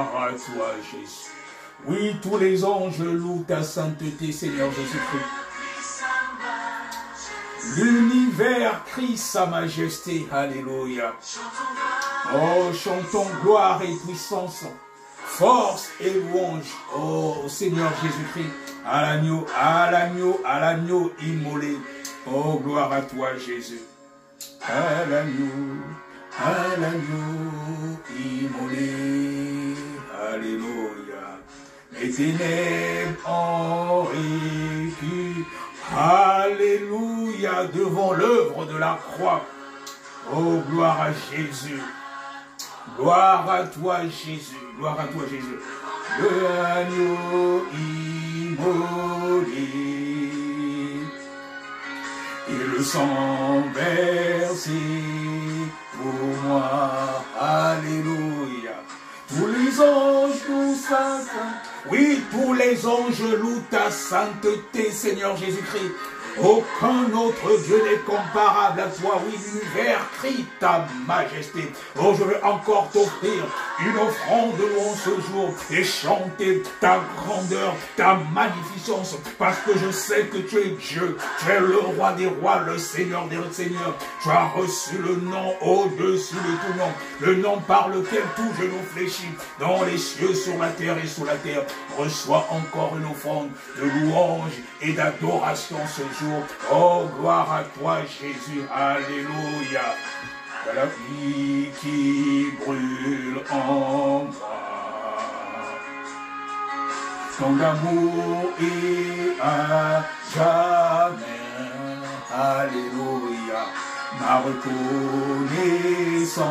Gloire à toi, Jésus. Oui, tous les anges louent ta sainteté, Seigneur Jésus-Christ. L'univers crie sa majesté. Alléluia. Oh, chantons gloire et puissance, force et louange. Oh, Seigneur Jésus-Christ, à l'agneau, à l'agneau, à l'agneau immolé. Oh, gloire à toi, Jésus. À l'agneau immolé. Alléluia. Les ténèbres ont vécu. Alléluia, devant l'œuvre de la croix. Oh, gloire à Jésus. Gloire à toi, Jésus. Gloire à toi, Jésus. L'agneau immolé. Et le sang versé pour moi. Alléluia. Tous les anges louent sa sainteté. Oui, tous les anges louent ta sainteté, Seigneur Jésus-Christ. Aucun autre Dieu n'est comparable à toi. Oui, l'univers crie ta majesté. Oh, je veux encore t'offrir une offrande de louange ce jour et chanter ta grandeur, ta magnificence, parce que je sais que tu es Dieu. Tu es le roi des rois, le Seigneur des seigneurs. Tu as reçu le nom au-dessus de tout nom, le nom par lequel tout genou fléchit, dans les cieux, sur la terre et sous la terre. Reçois encore une offrande de louange et d'adoration ce jour. Oh, gloire à toi, Jésus. Alléluia. La vie qui brûle en moi. Ton amour est à jamais. Alléluia. Ma reconnaissance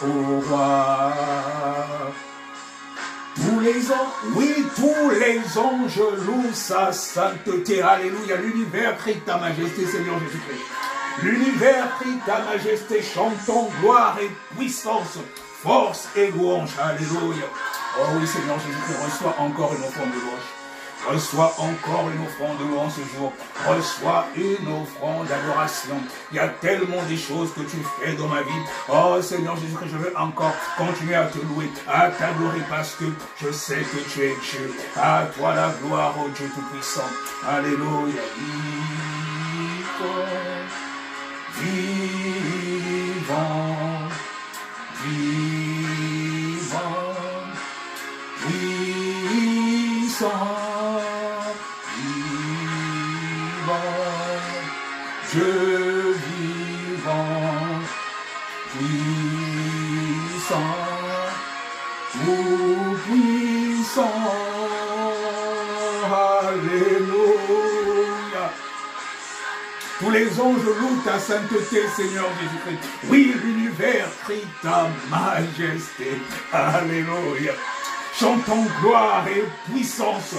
au roi. Tous les anges, oui, tous les anges louent sa sainteté. Alléluia. L'univers crie ta majesté, Seigneur Jésus-Christ. L'univers crie ta majesté. Chantons gloire et puissance, force et louange. Alléluia. Oh oui, Seigneur Jésus-Christ, reçois encore une offrande de louange. Reçois encore une offrande de louange ce jour. Reçois une offrande d'adoration. Il y a tellement de choses que tu fais dans ma vie. Oh Seigneur Jésus-Christ, je veux encore continuer à te louer, à t'adorer parce que je sais que tu es Dieu. À toi la gloire, oh Dieu Tout-Puissant. Alléluia. Vivant, vivant, puissant. Dieu vivant, puissant, tout puissant, alléluia. Tous les anges louent ta sainteté, Seigneur Jésus-Christ. Oui, l'univers crie ta majesté, alléluia. Chantons gloire et puissance,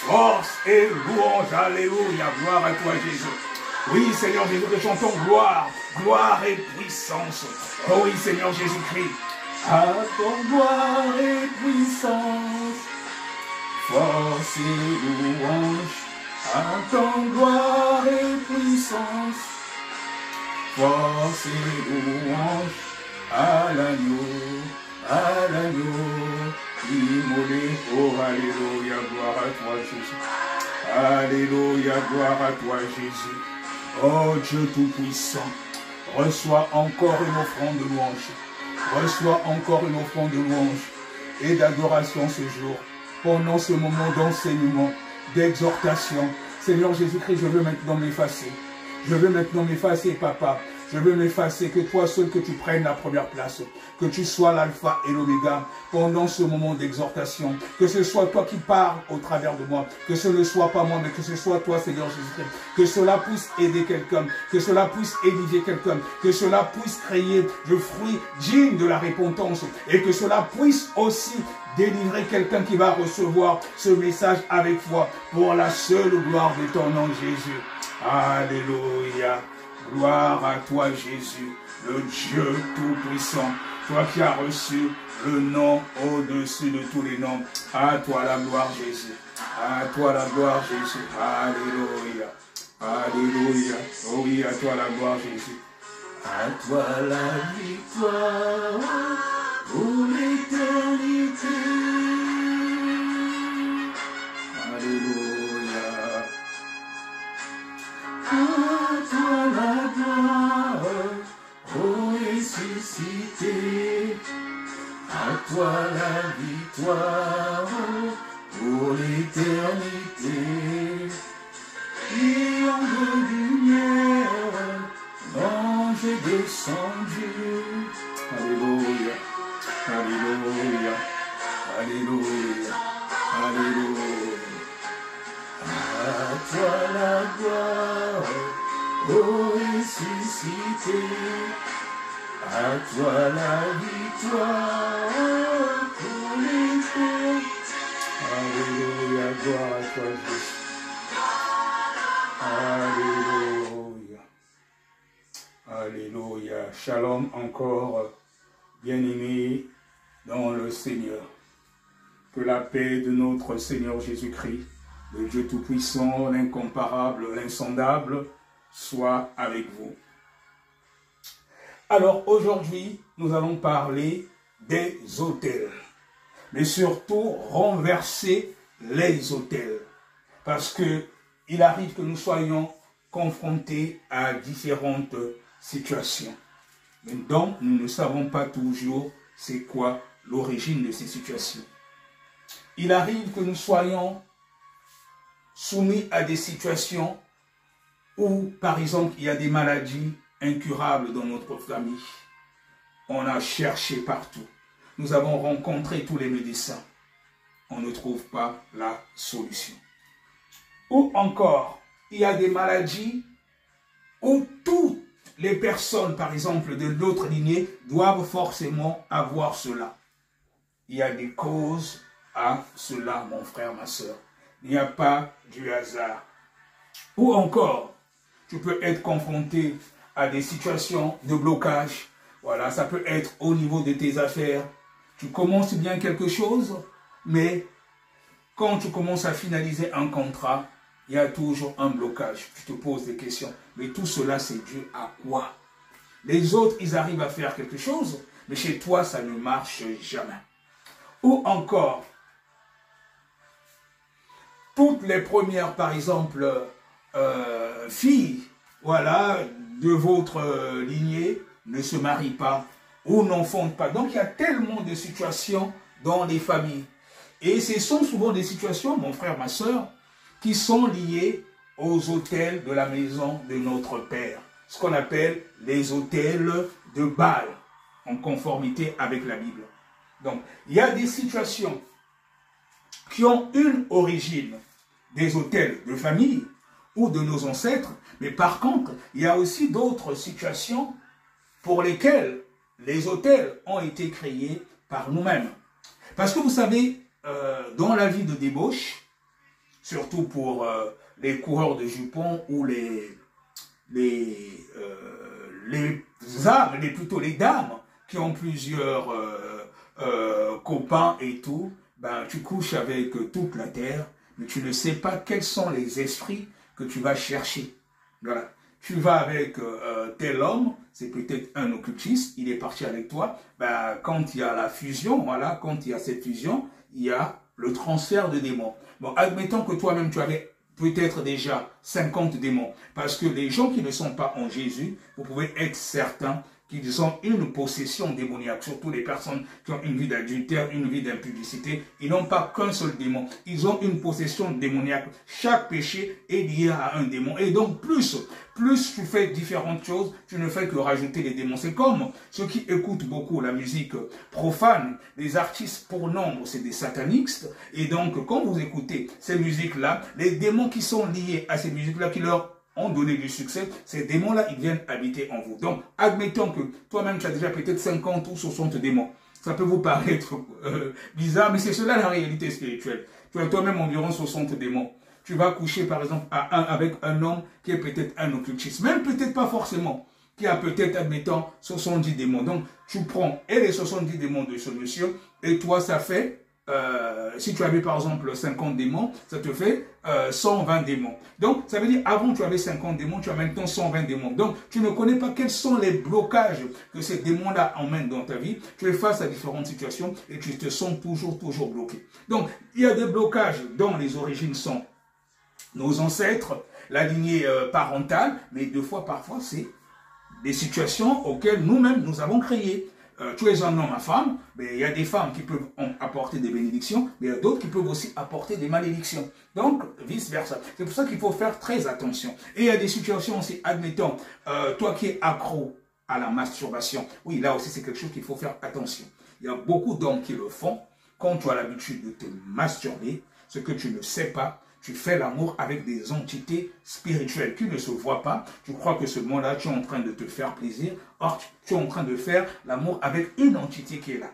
force et louange, alléluia. Gloire à toi, Jésus. Oui, Seigneur Jésus-Christ, chantons gloire, gloire et puissance. Oh oui, Seigneur Jésus-Christ. À ton gloire et puissance, force et louange. À ton gloire et puissance, force et louange. À l'agneau, immolé. Oh, alléluia, gloire à toi, Jésus. Alléluia, gloire à toi, Jésus. Oh Dieu Tout-Puissant, reçois encore une offrande de louange. Reçois encore une offrande de louange et d'adoration ce jour. Pendant ce moment d'enseignement, d'exhortation. Seigneur Jésus-Christ, je veux maintenant m'effacer. Je veux maintenant m'effacer, Papa. Je veux m'effacer, que toi seul que tu prennes la première place, que tu sois l'alpha et l'oméga pendant ce moment d'exhortation, que ce soit toi qui parles au travers de moi, que ce ne soit pas moi, mais que ce soit toi, Seigneur Jésus-Christ, que cela puisse aider quelqu'un, que cela puisse édifier quelqu'un, que cela puisse créer le fruit digne de la repentance et que cela puisse aussi délivrer quelqu'un qui va recevoir ce message avec foi pour la seule gloire de ton nom, Jésus. Alléluia. Gloire à toi, Jésus, le Dieu Tout-Puissant, toi qui as reçu le nom au-dessus de tous les noms. À toi la gloire, Jésus. À toi la gloire, Jésus. Alléluia. Alléluia. Oh oui, à toi la gloire, Jésus. À toi la victoire pour l'éternité. À toi la victoire pour l'éternité. Lion de lumière, ange descendu. Alléluia, alléluia, alléluia, alléluia. À toi la gloire, ô ressuscité. À toi la victoire pour l'éternité. Alléluia, gloire à toi Jésus. Alléluia. Alléluia. Shalom encore, bien-aimés dans le Seigneur. Que la paix de notre Seigneur Jésus-Christ, le Dieu Tout-Puissant, l'incomparable, l'insondable, soit avec vous. Alors aujourd'hui, nous allons parler des autels, mais surtout renverser les autels, parce que il arrive que nous soyons confrontés à différentes situations, mais donc nous ne savons pas toujours c'est quoi l'origine de ces situations. Il arrive que nous soyons soumis à des situations où, par exemple, il y a des maladies incurables dans notre famille. On a cherché partout. Nous avons rencontré tous les médecins. On ne trouve pas la solution. Ou encore, il y a des maladies où toutes les personnes, par exemple, de l'autre lignée, doivent forcément avoir cela. Il y a des causes à cela, mon frère, ma soeur. Il n'y a pas du hasard. Ou encore, tu peux être confronté à des situations de blocage. Voilà, ça peut être au niveau de tes affaires. Tu commences bien quelque chose, mais quand tu commences à finaliser un contrat, il y a toujours un blocage. Tu te poses des questions. Mais tout cela, c'est dû à quoi? Les autres, ils arrivent à faire quelque chose, mais chez toi, ça ne marche jamais. Ou encore, toutes les premières, par exemple, filles, voilà, de votre lignée, ne se marient pas ou n'enfantent pas. Donc, il y a tellement de situations dans les familles. Et ce sont souvent des situations, mon frère, ma soeur, qui sont liées aux autels de la maison de notre Père. Ce qu'on appelle les autels de Baal, en conformité avec la Bible. Donc, il y a des situations qui ont une origine des autels de famille ou de nos ancêtres, mais par contre, il y a aussi d'autres situations pour lesquelles les autels ont été créés par nous-mêmes. Parce que vous savez, dans la vie de débauche, surtout pour les coureurs de jupons ou les âmes, plutôt les dames qui ont plusieurs copains et tout, ben, tu couches avec toute la terre, mais tu ne sais pas quels sont les esprits que tu vas chercher. Voilà. Tu vas avec tel homme, c'est peut-être un occultiste, il est parti avec toi. Ben, quand il y a la fusion, voilà, quand il y a cette fusion, il y a le transfert de démons. Bon, admettons que toi-même tu avais peut-être déjà 50 démons, parce que les gens qui ne sont pas en Jésus, vous pouvez être certains qu'ils ont une possession démoniaque, surtout les personnes qui ont une vie d'adultère, une vie d'impudicité, ils n'ont pas qu'un seul démon, ils ont une possession démoniaque. Chaque péché est lié à un démon, et donc plus tu fais différentes choses, tu ne fais que rajouter les démons. C'est comme ceux qui écoutent beaucoup la musique profane, les artistes pour nombre, c'est des satanistes, et donc quand vous écoutez ces musiques-là, les démons qui sont liés à ces musiques-là, qui leur ont donné du succès, ces démons-là, ils viennent habiter en vous. Donc, admettons que toi-même, tu as déjà peut-être 50 ou 60 démons. Ça peut vous paraître bizarre, mais c'est cela la réalité spirituelle. Tu as toi-même environ 60 démons. Tu vas coucher, par exemple, avec un homme qui est peut-être un occultiste. Même peut-être pas forcément, qui a peut-être, admettons, 70 démons. Donc, tu prends et les 70 démons de ce monsieur, et toi, ça fait... si tu avais par exemple 50 démons, ça te fait 120 démons. Donc, ça veut dire, avant tu avais 50 démons, tu as maintenant 120 démons. Donc, tu ne connais pas quels sont les blocages que ces démons-là emmènent dans ta vie. Tu es face à différentes situations et tu te sens toujours bloqué. Donc, il y a des blocages dont les origines sont nos ancêtres, la lignée parentale, mais parfois, c'est des situations auxquelles nous-mêmes nous avons créé. tu es un homme à femme, mais il y a des femmes qui peuvent apporter des bénédictions, mais il y a d'autres qui peuvent aussi apporter des malédictions. Donc, vice-versa. C'est pour ça qu'il faut faire très attention. Et il y a des situations aussi, admettons, toi qui es accro à la masturbation, oui, là aussi c'est quelque chose qu'il faut faire attention. Il y a beaucoup d'hommes qui le font. Quand tu as l'habitude de te masturber, ce que tu ne sais pas, tu fais l'amour avec des entités spirituelles qui ne se voient pas. Tu crois que ce moment-là, tu es en train de te faire plaisir. Or, tu es en train de faire l'amour avec une entité qui est là.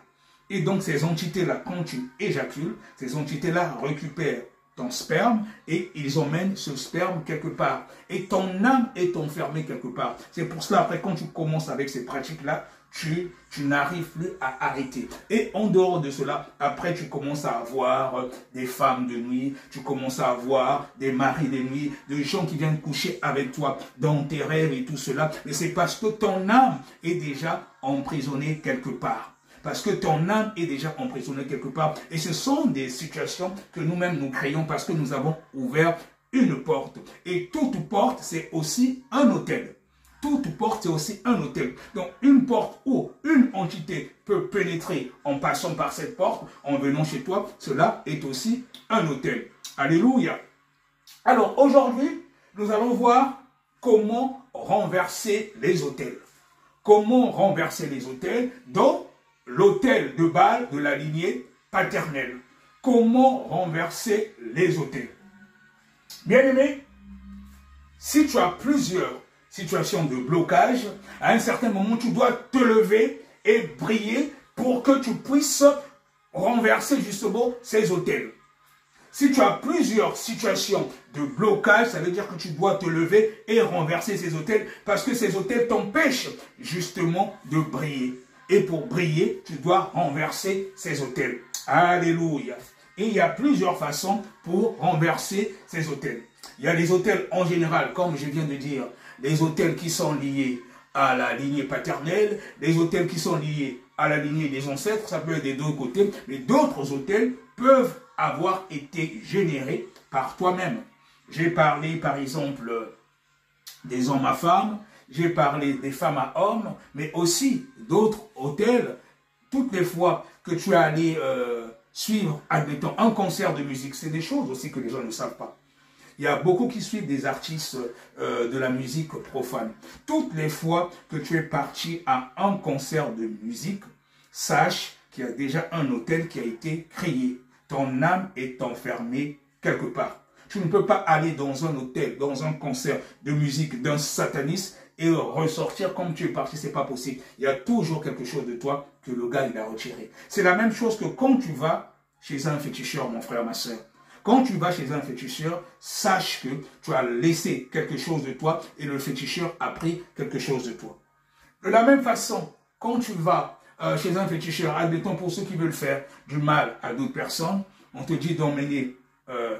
Et donc, ces entités-là, quand tu éjacules, ces entités-là récupèrent ton sperme et ils emmènent ce sperme quelque part. Et ton âme est enfermée quelque part. C'est pour cela, après, quand tu commences avec ces pratiques-là, tu n'arrives plus à arrêter. Et en dehors de cela, après tu commences à avoir des femmes de nuit, tu commences à avoir des maris de nuit, des gens qui viennent coucher avec toi dans tes rêves et tout cela. Mais c'est parce que ton âme est déjà emprisonnée quelque part. Parce que ton âme est déjà emprisonnée quelque part. Et ce sont des situations que nous-mêmes nous créons parce que nous avons ouvert une porte. Et toute porte, c'est aussi un hôtel. Toute porte, c'est aussi un hôtel. Donc, une porte où une entité peut pénétrer en passant par cette porte, en venant chez toi, cela est aussi un hôtel. Alléluia. Alors, aujourd'hui, nous allons voir comment renverser les hôtels. Comment renverser les hôtels dans l'hôtel de Baal de la lignée paternelle. Comment renverser les hôtels. Bien-aimé, si tu as plusieurs situation de blocage, à un certain moment, tu dois te lever et briller pour que tu puisses renverser justement ces hôtels. Si tu as plusieurs situations de blocage, ça veut dire que tu dois te lever et renverser ces hôtels parce que ces hôtels t'empêchent justement de briller. Et pour briller, tu dois renverser ces hôtels. Alléluia. Et il y a plusieurs façons pour renverser ces hôtels. Il y a les hôtels en général, comme je viens de dire, les hôtels qui sont liés à la lignée paternelle, les hôtels qui sont liés à la lignée des ancêtres, ça peut être des deux côtés, mais d'autres hôtels peuvent avoir été générés par toi-même. J'ai parlé par exemple des hommes à femmes, j'ai parlé des femmes à hommes, mais aussi d'autres hôtels. Toutes les fois que tu es allé suivre, admettons, un concert de musique, c'est des choses aussi que les gens ne savent pas. Il y a beaucoup qui suivent des artistes de la musique profane. Toutes les fois que tu es parti à un concert de musique, sache qu'il y a déjà un hôtel qui a été créé. Ton âme est enfermée quelque part. Tu ne peux pas aller dans un hôtel, dans un concert de musique d'un sataniste et ressortir comme tu es parti, c'est pas possible. Il y a toujours quelque chose de toi que le gars il a retiré. C'est la même chose que quand tu vas chez un féticheur, mon frère, ma soeur. Quand tu vas chez un féticheur, sache que tu as laissé quelque chose de toi et le féticheur a pris quelque chose de toi. De la même façon, quand tu vas chez un féticheur, admettons pour ceux qui veulent faire du mal à d'autres personnes, on te dit d'emmener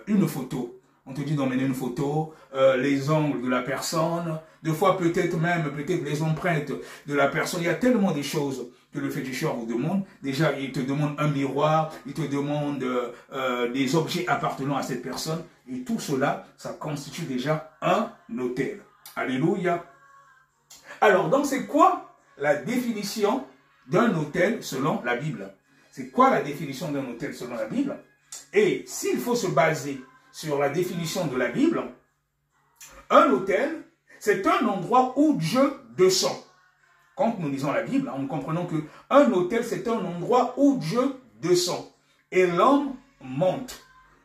une photo. On te dit d'emmener une photo, les ongles de la personne, des fois peut-être même les empreintes de la personne. Il y a tellement de choses que le féticheur vous demande. Déjà, il te demande un miroir, il te demande des objets appartenant à cette personne. Et tout cela, ça constitue déjà un hôtel. Alléluia. Alors, donc c'est quoi la définition d'un hôtel selon la Bible? C'est quoi la définition d'un hôtel selon la Bible? Et s'il faut se baser sur la définition de la Bible, un hôtel, c'est un endroit où Dieu descend. Quand nous lisons la Bible, nous comprenons qu'un hôtel, c'est un endroit où Dieu descend et l'homme monte.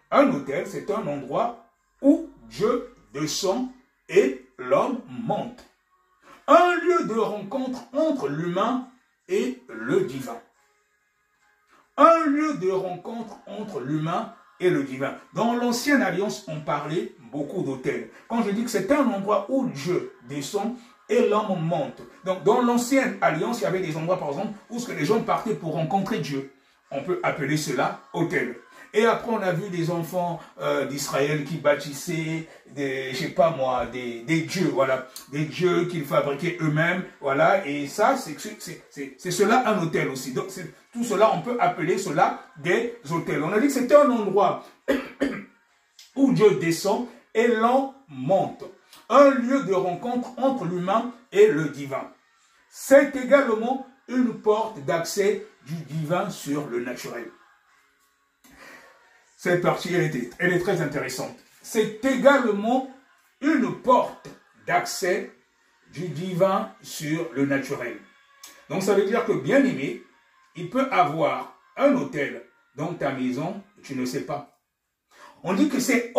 Un hôtel, c'est un endroit où Dieu descend et l'homme monte. Un lieu de rencontre entre l'humain et le divin. Un lieu de rencontre entre l'humain et le divin. Dans l'ancienne alliance, on parlait beaucoup d'hôtels. Quand je dis que c'est un endroit où Dieu descend et l'homme monte. Donc, dans l'ancienne alliance, il y avait des endroits, par exemple, où les gens partaient pour rencontrer Dieu. On peut appeler cela hôtel. Et après, on a vu des enfants d'Israël qui bâtissaient des, je sais pas moi, des dieux, voilà. Des dieux qu'ils fabriquaient eux-mêmes, voilà. Et ça, c'est cela un hôtel aussi. Donc, tout cela, on peut appeler cela des hôtels. On a dit que c'était un endroit où Dieu descend et l'homme monte. Un lieu de rencontre entre l'humain et le divin. C'est également une porte d'accès du divin sur le naturel. Cette partie, elle est très intéressante. C'est également une porte d'accès du divin sur le naturel. Donc ça veut dire que bien aimé, il peut avoir un hôtel dans ta maison, tu ne sais pas. On dit que c'est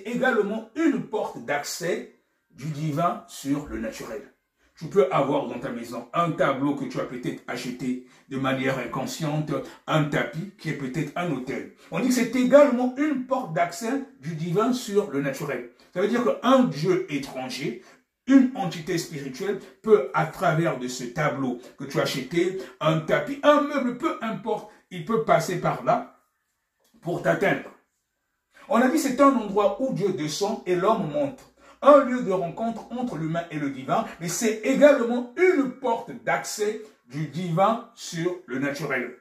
également une porte d'accès du divin sur le naturel. Tu peux avoir dans ta maison un tableau que tu as peut-être acheté de manière inconsciente, un tapis qui est peut-être un hôtel. On dit que c'est également une porte d'accès du divin sur le naturel. Ça veut dire qu'un Dieu étranger, une entité spirituelle peut, à travers de ce tableau que tu as acheté, un tapis, un meuble, peu importe, il peut passer par là pour t'atteindre. On a dit que c'est un endroit où Dieu descend et l'homme monte. Un lieu de rencontre entre l'humain et le divin, mais c'est également une porte d'accès du divin sur le naturel.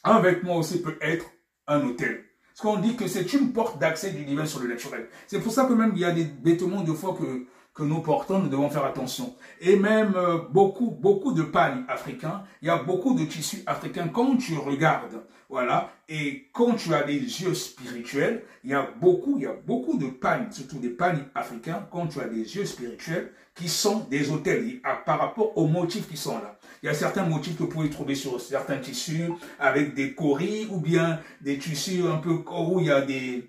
Un vêtement aussi peut être un hôtel. Parce qu'on dit que c'est une porte d'accès du divin sur le naturel. C'est pour ça que même il y a des vêtements de fois que nous portons, nous devons faire attention. Et même beaucoup de pagnes africains, il y a beaucoup de tissus africains. Quand tu regardes, voilà, et quand tu as des yeux spirituels, il y a beaucoup de pagnes, surtout des pagnes africains, quand tu as des yeux spirituels, qui sont des hôtels par rapport aux motifs qui sont là. Il y a certains motifs que vous pouvez trouver sur certains tissus, avec des coris, ou bien des tissus un peu, où il y a des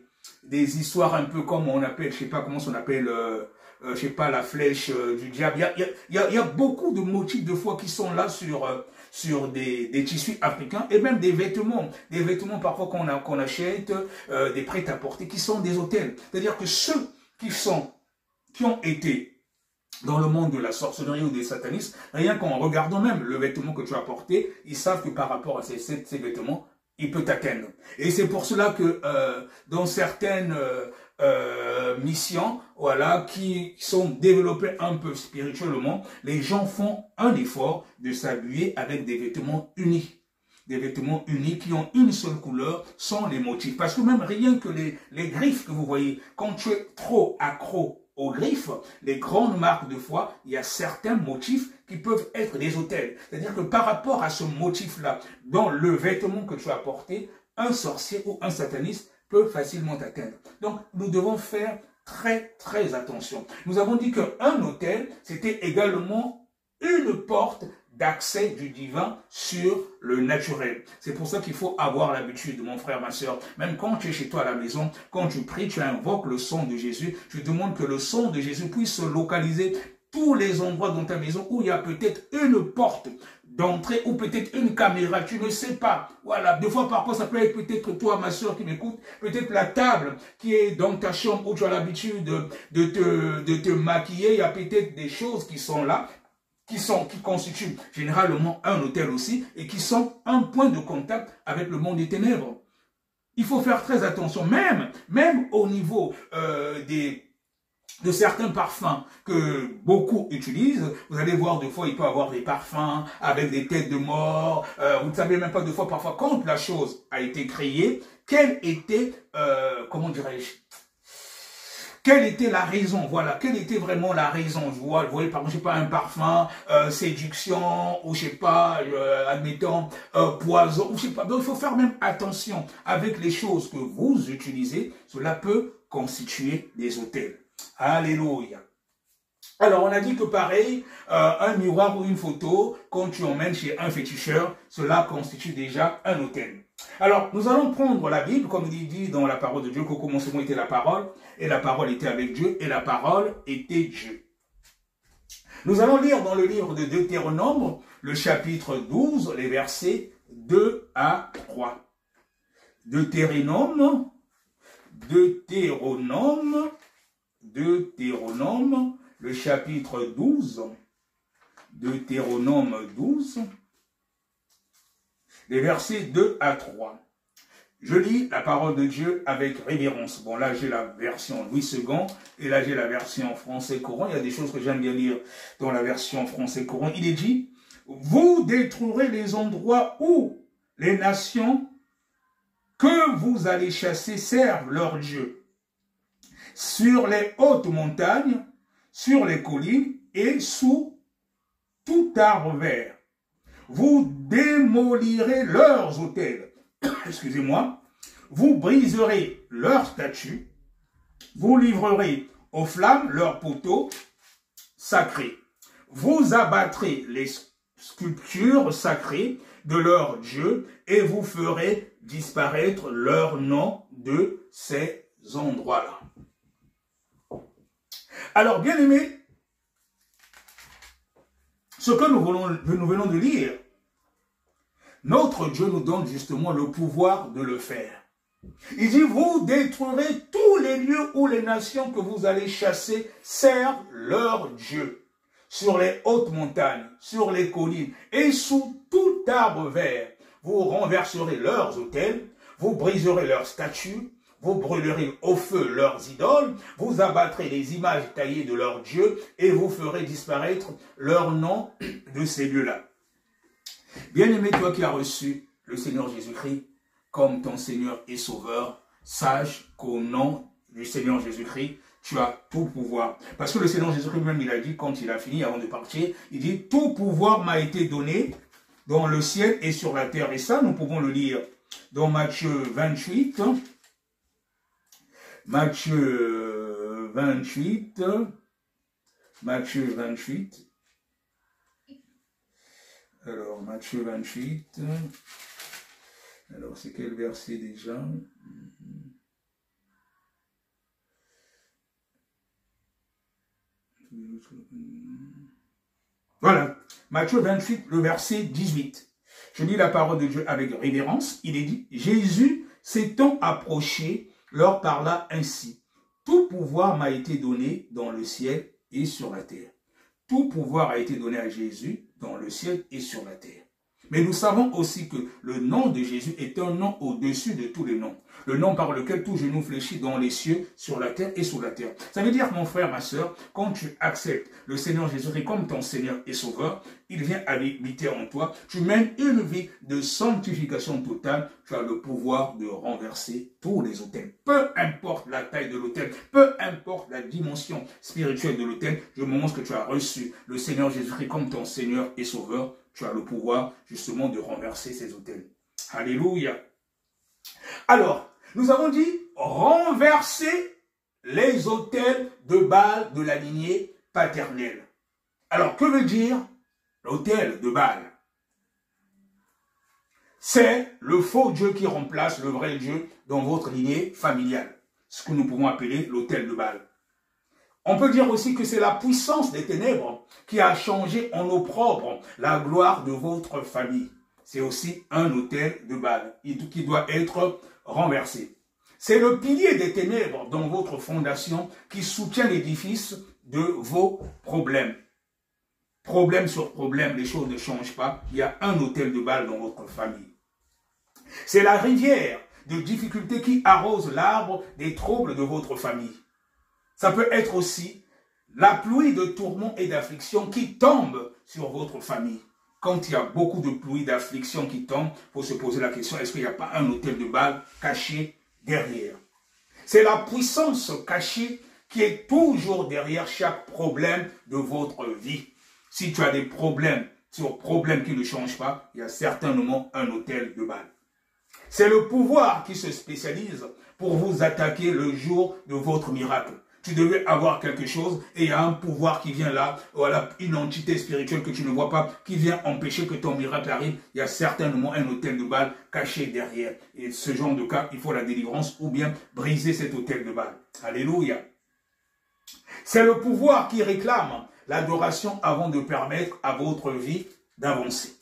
histoires un peu comme on appelle, je sais pas comment on appelle, je sais pas, la flèche du diable. Il y a beaucoup de motifs de foi qui sont là sur des tissus africains et même des vêtements parfois qu'on achète, des prêt-à-porter qui sont des hôtels. C'est-à-dire que ceux qui ont été dans le monde de la sorcellerie ou des satanistes, rien qu'en regardant même le vêtement que tu as porté, ils savent que par rapport à ces vêtements, il peut t'atteindre. Et c'est pour cela que dans certaines missions, voilà, qui sont développées un peu spirituellement, les gens font un effort de s'habiller avec des vêtements unis. Des vêtements unis qui ont une seule couleur, sans les motifs. Parce que même rien que les griffes que vous voyez, quand tu es trop accro aux griffes, les grandes marques de foi, il y a certains motifs qui peuvent être des hôtels. C'est-à-dire que par rapport à ce motif-là, dans le vêtement que tu as porté, un sorcier ou un sataniste peut facilement t'atteindre. Donc, nous devons faire très, très attention. Nous avons dit qu'un hôtel, c'était également une porte d'accès du divin sur le naturel. C'est pour ça qu'il faut avoir l'habitude, mon frère, ma soeur, même quand tu es chez toi à la maison, quand tu pries, tu invoques le sang de Jésus, tu demandes que le sang de Jésus puisse se localiser tous les endroits dans ta maison où il y a peut-être une porte d'entrée ou peut-être une caméra, tu ne sais pas. Voilà, des fois parfois ça peut être peut-être toi, ma soeur qui m'écoute, peut-être la table qui est dans ta chambre où tu as l'habitude de te maquiller, il y a peut-être des choses qui sont là, qui constituent généralement un hôtel aussi, et qui sont un point de contact avec le monde des ténèbres. Il faut faire très attention, même au niveau de certains parfums que beaucoup utilisent. Vous allez voir, des fois, il peut y avoir des parfums avec des têtes de mort. Vous ne savez même pas, des fois, parfois, quand la chose a été créée, quelle était, comment dirais-je, quelle était la raison, voilà, quelle était vraiment la raison. Vous voyez, par exemple, je sais pas, un parfum, séduction, ou je sais pas, admettons, poison, ou je sais pas. Donc, il faut faire même attention avec les choses que vous utilisez. Cela peut constituer des hôtels. Alléluia. Alors, on a dit que pareil, un miroir ou une photo, quand tu emmènes chez un féticheur, cela constitue déjà un hôtel. Alors, nous allons prendre la Bible, comme il dit dans la parole de Dieu, qu'au commencement était la parole, et la parole était avec Dieu, et la parole était Dieu. Nous allons lire dans le livre de Deutéronome, le chapitre 12, les versets 2 à 3. Deutéronome, le chapitre 12, Deutéronome 12, les versets 2 à 3. Je lis la parole de Dieu avec révérence. Bon, là, j'ai la version Louis II, et là, j'ai la version français courant. Il y a des choses que j'aime bien lire dans la version français courant. Il est dit, vous détruirez les endroits où les nations que vous allez chasser servent leur Dieu. Sur les hautes montagnes, sur les collines et sous tout arbre vert. vous démolirez leurs autels. Excusez-moi. Vous briserez leurs statues. Vous livrerez aux flammes leurs poteaux sacrés. Vous abattrez les sculptures sacrées de leurs dieux et vous ferez disparaître leur nom de ces endroits-là. Alors, bien aimés, ce que nous venons de lire, notre Dieu nous donne justement le pouvoir de le faire. Il dit, vous détruirez tous les lieux où les nations que vous allez chasser servent leur Dieu. Sur les hautes montagnes, sur les collines et sous tout arbre vert, vous renverserez leurs autels, vous briserez leurs statues, vous brûlerez au feu leurs idoles, vous abattrez les images taillées de leurs dieux et vous ferez disparaître leur nom de ces lieux-là. Bien-aimé, toi qui as reçu le Seigneur Jésus-Christ comme ton Seigneur et Sauveur, sache qu'au nom du Seigneur Jésus-Christ, tu as tout pouvoir. Parce que le Seigneur Jésus-Christ même, il a dit, quand il a fini, avant de partir, il dit, tout pouvoir m'a été donné dans le ciel et sur la terre. Et ça, nous pouvons le lire dans Matthieu 28. Matthieu 28. Alors, Matthieu 28. Alors, c'est quel verset déjà? Voilà, Matthieu 28, le verset 18. Je lis la parole de Dieu avec révérence. Il est dit, Jésus s'étant approché, leur parla ainsi. Tout pouvoir m'a été donné dans le ciel et sur la terre. Tout pouvoir a été donné à Jésus dans le ciel et sur la terre. Mais nous savons aussi que le nom de Jésus est un nom au-dessus de tous les noms. Le nom par lequel tout genou fléchit dans les cieux, sur la terre et sous la terre. Ça veut dire, mon frère, ma soeur, quand tu acceptes le Seigneur Jésus-Christ comme ton Seigneur et Sauveur, il vient habiter en toi. Tu mènes une vie de sanctification totale. Tu as le pouvoir de renverser tous les autels. Peu importe la taille de l'autel, peu importe la dimension spirituelle de l'autel, du moment que tu as reçu le Seigneur Jésus-Christ comme ton Seigneur et Sauveur, tu as le pouvoir justement de renverser ces autels. Alléluia. Alors, nous avons dit renverser les autels de Baal de la lignée paternelle. Alors, que veut dire l'autel de Baal? C'est le faux Dieu qui remplace le vrai Dieu dans votre lignée familiale. Ce que nous pouvons appeler l'autel de Baal. On peut dire aussi que c'est la puissance des ténèbres qui a changé en opprobre la gloire de votre famille. C'est aussi un autel de Baal qui doit être renversé. C'est le pilier des ténèbres dans votre fondation qui soutient l'édifice de vos problèmes. Problème sur problème, les choses ne changent pas. Il y a un autel de Baal dans votre famille. C'est la rivière de difficultés qui arrose l'arbre des troubles de votre famille. Ça peut être aussi la pluie de tourments et d'afflictions qui tombe sur votre famille. Quand il y a beaucoup de pluie, d'afflictions qui tombent, il faut se poser la question, est-ce qu'il n'y a pas un autel de Baal caché derrière? C'est la puissance cachée qui est toujours derrière chaque problème de votre vie. Si tu as des problèmes sur problèmes qui ne changent pas, il y a certainement un autel de Baal. C'est le pouvoir qui se spécialise pour vous attaquer le jour de votre miracle. Tu devais avoir quelque chose et il y a un pouvoir qui vient là, voilà, une entité spirituelle que tu ne vois pas, qui vient empêcher que ton miracle arrive. Il y a certainement un autel de Baal caché derrière. Et ce genre de cas, il faut la délivrance ou bien briser cet autel de Baal. Alléluia. C'est le pouvoir qui réclame l'adoration avant de permettre à votre vie d'avancer.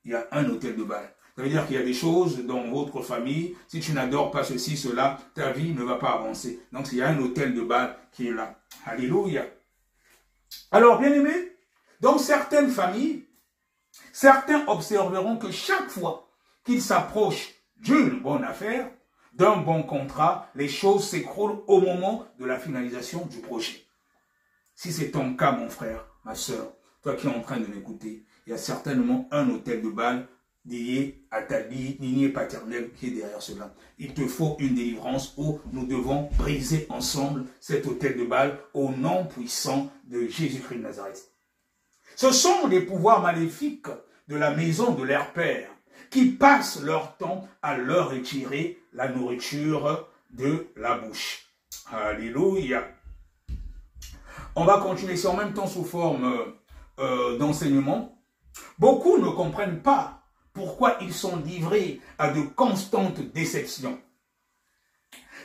Il y a un autel de Baal. Ça veut dire qu'il y a des choses dans votre famille, si tu n'adores pas ceci, cela, ta vie ne va pas avancer. Donc, il y a un autel de Baal qui est là. Alléluia. Alors, bien aimé, dans certaines familles, certains observeront que chaque fois qu'ils s'approchent d'une bonne affaire, d'un bon contrat, les choses s'écroulent au moment de la finalisation du projet. Si c'est ton cas, mon frère, ma soeur, toi qui es en train de m'écouter, il y a certainement un autel de Baal lié à ta lignée paternelle qui est derrière cela. Il te faut une délivrance où nous devons briser ensemble cet autel de Baal au nom puissant de Jésus-Christ de Nazareth. Ce sont les pouvoirs maléfiques de la maison de leur père, qui passent leur temps à leur retirer la nourriture de la bouche. Alléluia. On va continuer, c'est en même temps sous forme d'enseignement. Beaucoup ne comprennent pas pourquoi ils sont livrés à de constantes déceptions.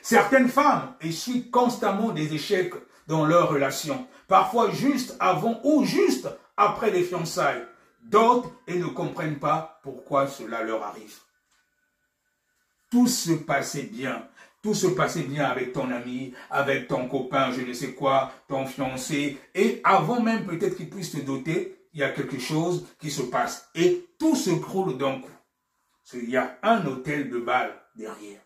Certaines femmes essuient constamment des échecs dans leurs relations, parfois juste avant ou juste après les fiançailles. D'autres et ne comprennent pas pourquoi cela leur arrive. Tout se passait bien. Tout se passait bien avec ton ami, avec ton copain, je ne sais quoi, ton fiancé. Et avant même peut-être qu'il puisse te doter, il y a quelque chose qui se passe. Et tout se croule d'un coup. Il y a un hôtel de Baal derrière.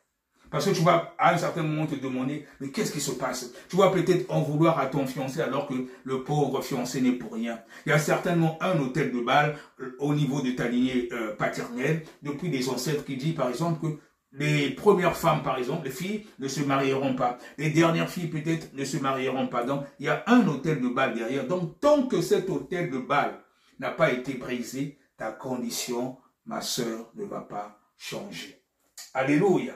Parce que tu vas à un certain moment te demander, mais qu'est-ce qui se passe? Tu vas peut-être en vouloir à ton fiancé alors que le pauvre fiancé n'est pour rien. Il y a certainement un hôtel de Baal au niveau de ta lignée paternelle, depuis des ancêtres qui dit par exemple que les premières femmes, par exemple, les filles ne se marieront pas. Les dernières filles, peut-être, ne se marieront pas. Donc, il y a un hôtel de Baal derrière. Donc, tant que cet hôtel de Baal n'a pas été brisé, ta condition, ma sœur, ne va pas changer. Alléluia.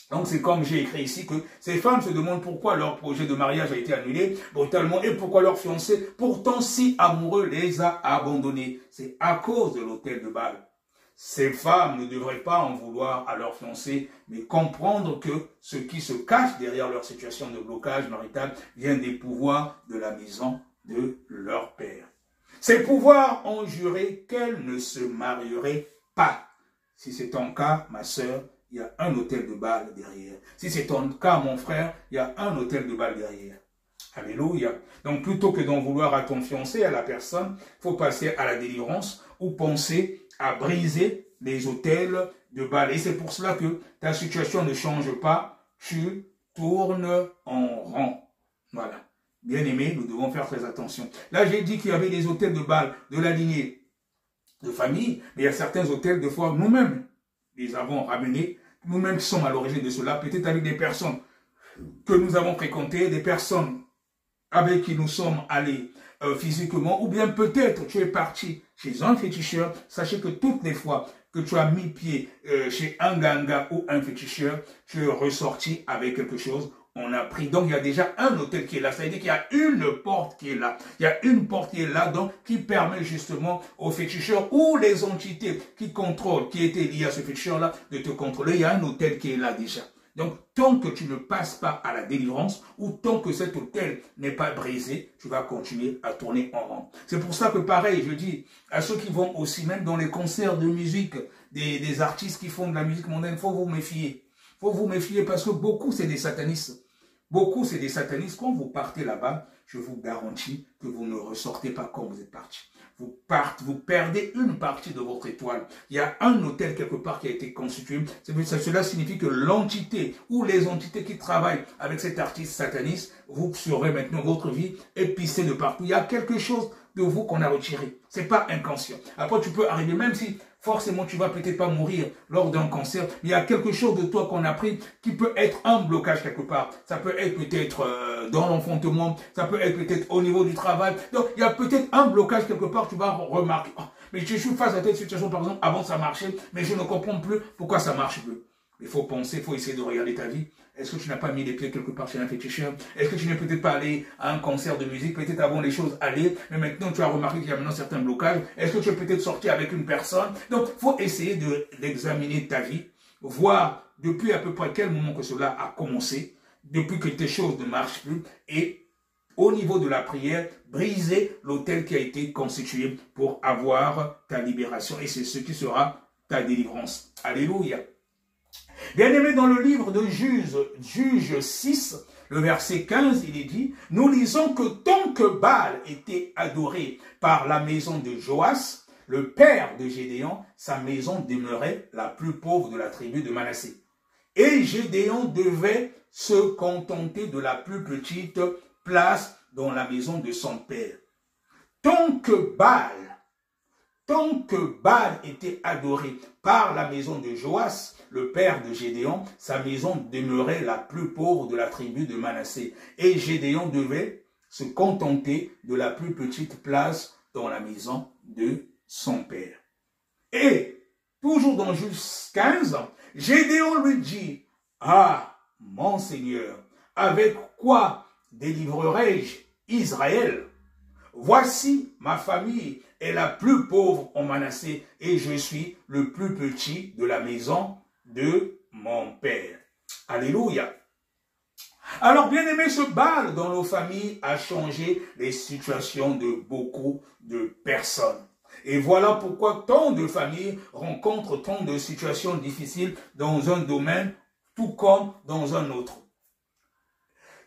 Donc, c'est comme j'ai écrit ici que ces femmes se demandent pourquoi leur projet de mariage a été annulé brutalement et pourquoi leur fiancé, pourtant si amoureux, les a abandonnés. C'est à cause de l'hôtel de Baal. Ces femmes ne devraient pas en vouloir à leur fiancé, mais comprendre que ce qui se cache derrière leur situation de blocage marital vient des pouvoirs de la maison de leur père. Ces pouvoirs ont juré qu'elles ne se marieraient pas. Si c'est ton cas, ma sœur, il y a un hôtel de Baal derrière. Si c'est ton cas, mon frère, il y a un hôtel de Baal derrière. Alléluia. Donc, plutôt que d'en vouloir à ton fiancé, à la personne, il faut passer à la délivrance ou penser à briser les hôtels de Baal. Et c'est pour cela que ta situation ne change pas, tu tournes en rond. Voilà. Bien aimé, nous devons faire très attention. Là, j'ai dit qu'il y avait des hôtels de Baal de la lignée de famille, mais il y a certains hôtels, de fois, nous-mêmes, les avons ramenés, nous-mêmes sommes à l'origine de cela, peut-être avec des personnes que nous avons fréquentées, des personnes avec qui nous sommes allés physiquement, ou bien peut-être tu es parti chez un féticheur. Sachez que toutes les fois que tu as mis pied chez un ganga ou un féticheur, tu es ressorti avec quelque chose. On a pris, donc il y a déjà un hôtel qui est là, ça veut dire qu'il y a une porte qui est là. Il y a une porte qui est là, donc qui permet justement aux féticheurs ou les entités qui contrôlent, qui étaient liées à ce féticheur-là, de te contrôler. Il y a un hôtel qui est là déjà. Donc, tant que tu ne passes pas à la délivrance, ou tant que cet hôtel n'est pas brisé, tu vas continuer à tourner en rond. C'est pour ça que pareil, je dis à ceux qui vont aussi même dans les concerts de musique, des artistes qui font de la musique mondaine, il faut vous méfier. Il faut vous méfier parce que beaucoup, c'est des satanistes. Beaucoup, c'est des satanistes. Quand vous partez là-bas, je vous garantis que vous ne ressortez pas comme vous êtes parti. Vous perdez une partie de votre étoile. Il y a un hôtel quelque part qui a été constitué. Cela signifie que l'entité ou les entités qui travaillent avec cet artiste sataniste, vous serez maintenant votre vie épicée de partout. Il y a quelque chose de vous qu'on a retiré. C'est pas inconscient. Après, tu peux arriver, même si forcément tu vas peut-être pas mourir lors d'un cancer, mais il y a quelque chose de toi qu'on a pris qui peut être un blocage quelque part. Ça peut être peut-être dans l'enfantement, ça peut être peut-être au niveau du travail. Donc, il y a peut-être un blocage quelque part, tu vas remarquer. Oh, mais je suis face à telle situation, par exemple, avant ça marchait, mais je ne comprends plus pourquoi ça marche plus. Il faut penser, il faut essayer de regarder ta vie. Est-ce que tu n'as pas mis les pieds quelque part chez un féticheur? Est-ce que tu n'es peut-être pas allé à un concert de musique? Peut-être avant les choses allaient, mais maintenant tu as remarqué qu'il y a maintenant certains blocages. Est-ce que tu es peut-être sorti avec une personne? Donc, il faut essayer d'examiner ta vie, voir depuis à peu près quel moment que cela a commencé, depuis que tes choses ne marchent plus, et au niveau de la prière, briser l'autel qui a été constitué pour avoir ta libération. Et c'est ce qui sera ta délivrance. Alléluia. Bien aimé, dans le livre de Juge 6, le verset 15, il est dit, « Nous lisons que tant que Baal était adoré par la maison de Joas, le père de Gédéon, sa maison demeurait la plus pauvre de la tribu de Manassé. Et Gédéon devait se contenter de la plus petite place dans la maison de son père. Tant que Baal était adoré par la maison de Joas, le père de Gédéon, sa maison demeurait la plus pauvre de la tribu de Manassé. Et Gédéon devait se contenter de la plus petite place dans la maison de son père. » Et, toujours dans Juge 15, Gédéon lui dit, ah, mon Seigneur, avec quoi délivrerai-je Israël? Voici, ma famille est la plus pauvre en Manassé et je suis le plus petit de la maison de mon père. Alléluia. Alors, bien aimé, ce Baal dans nos familles a changé les situations de beaucoup de personnes. Et voilà pourquoi tant de familles rencontrent tant de situations difficiles dans un domaine, tout comme dans un autre.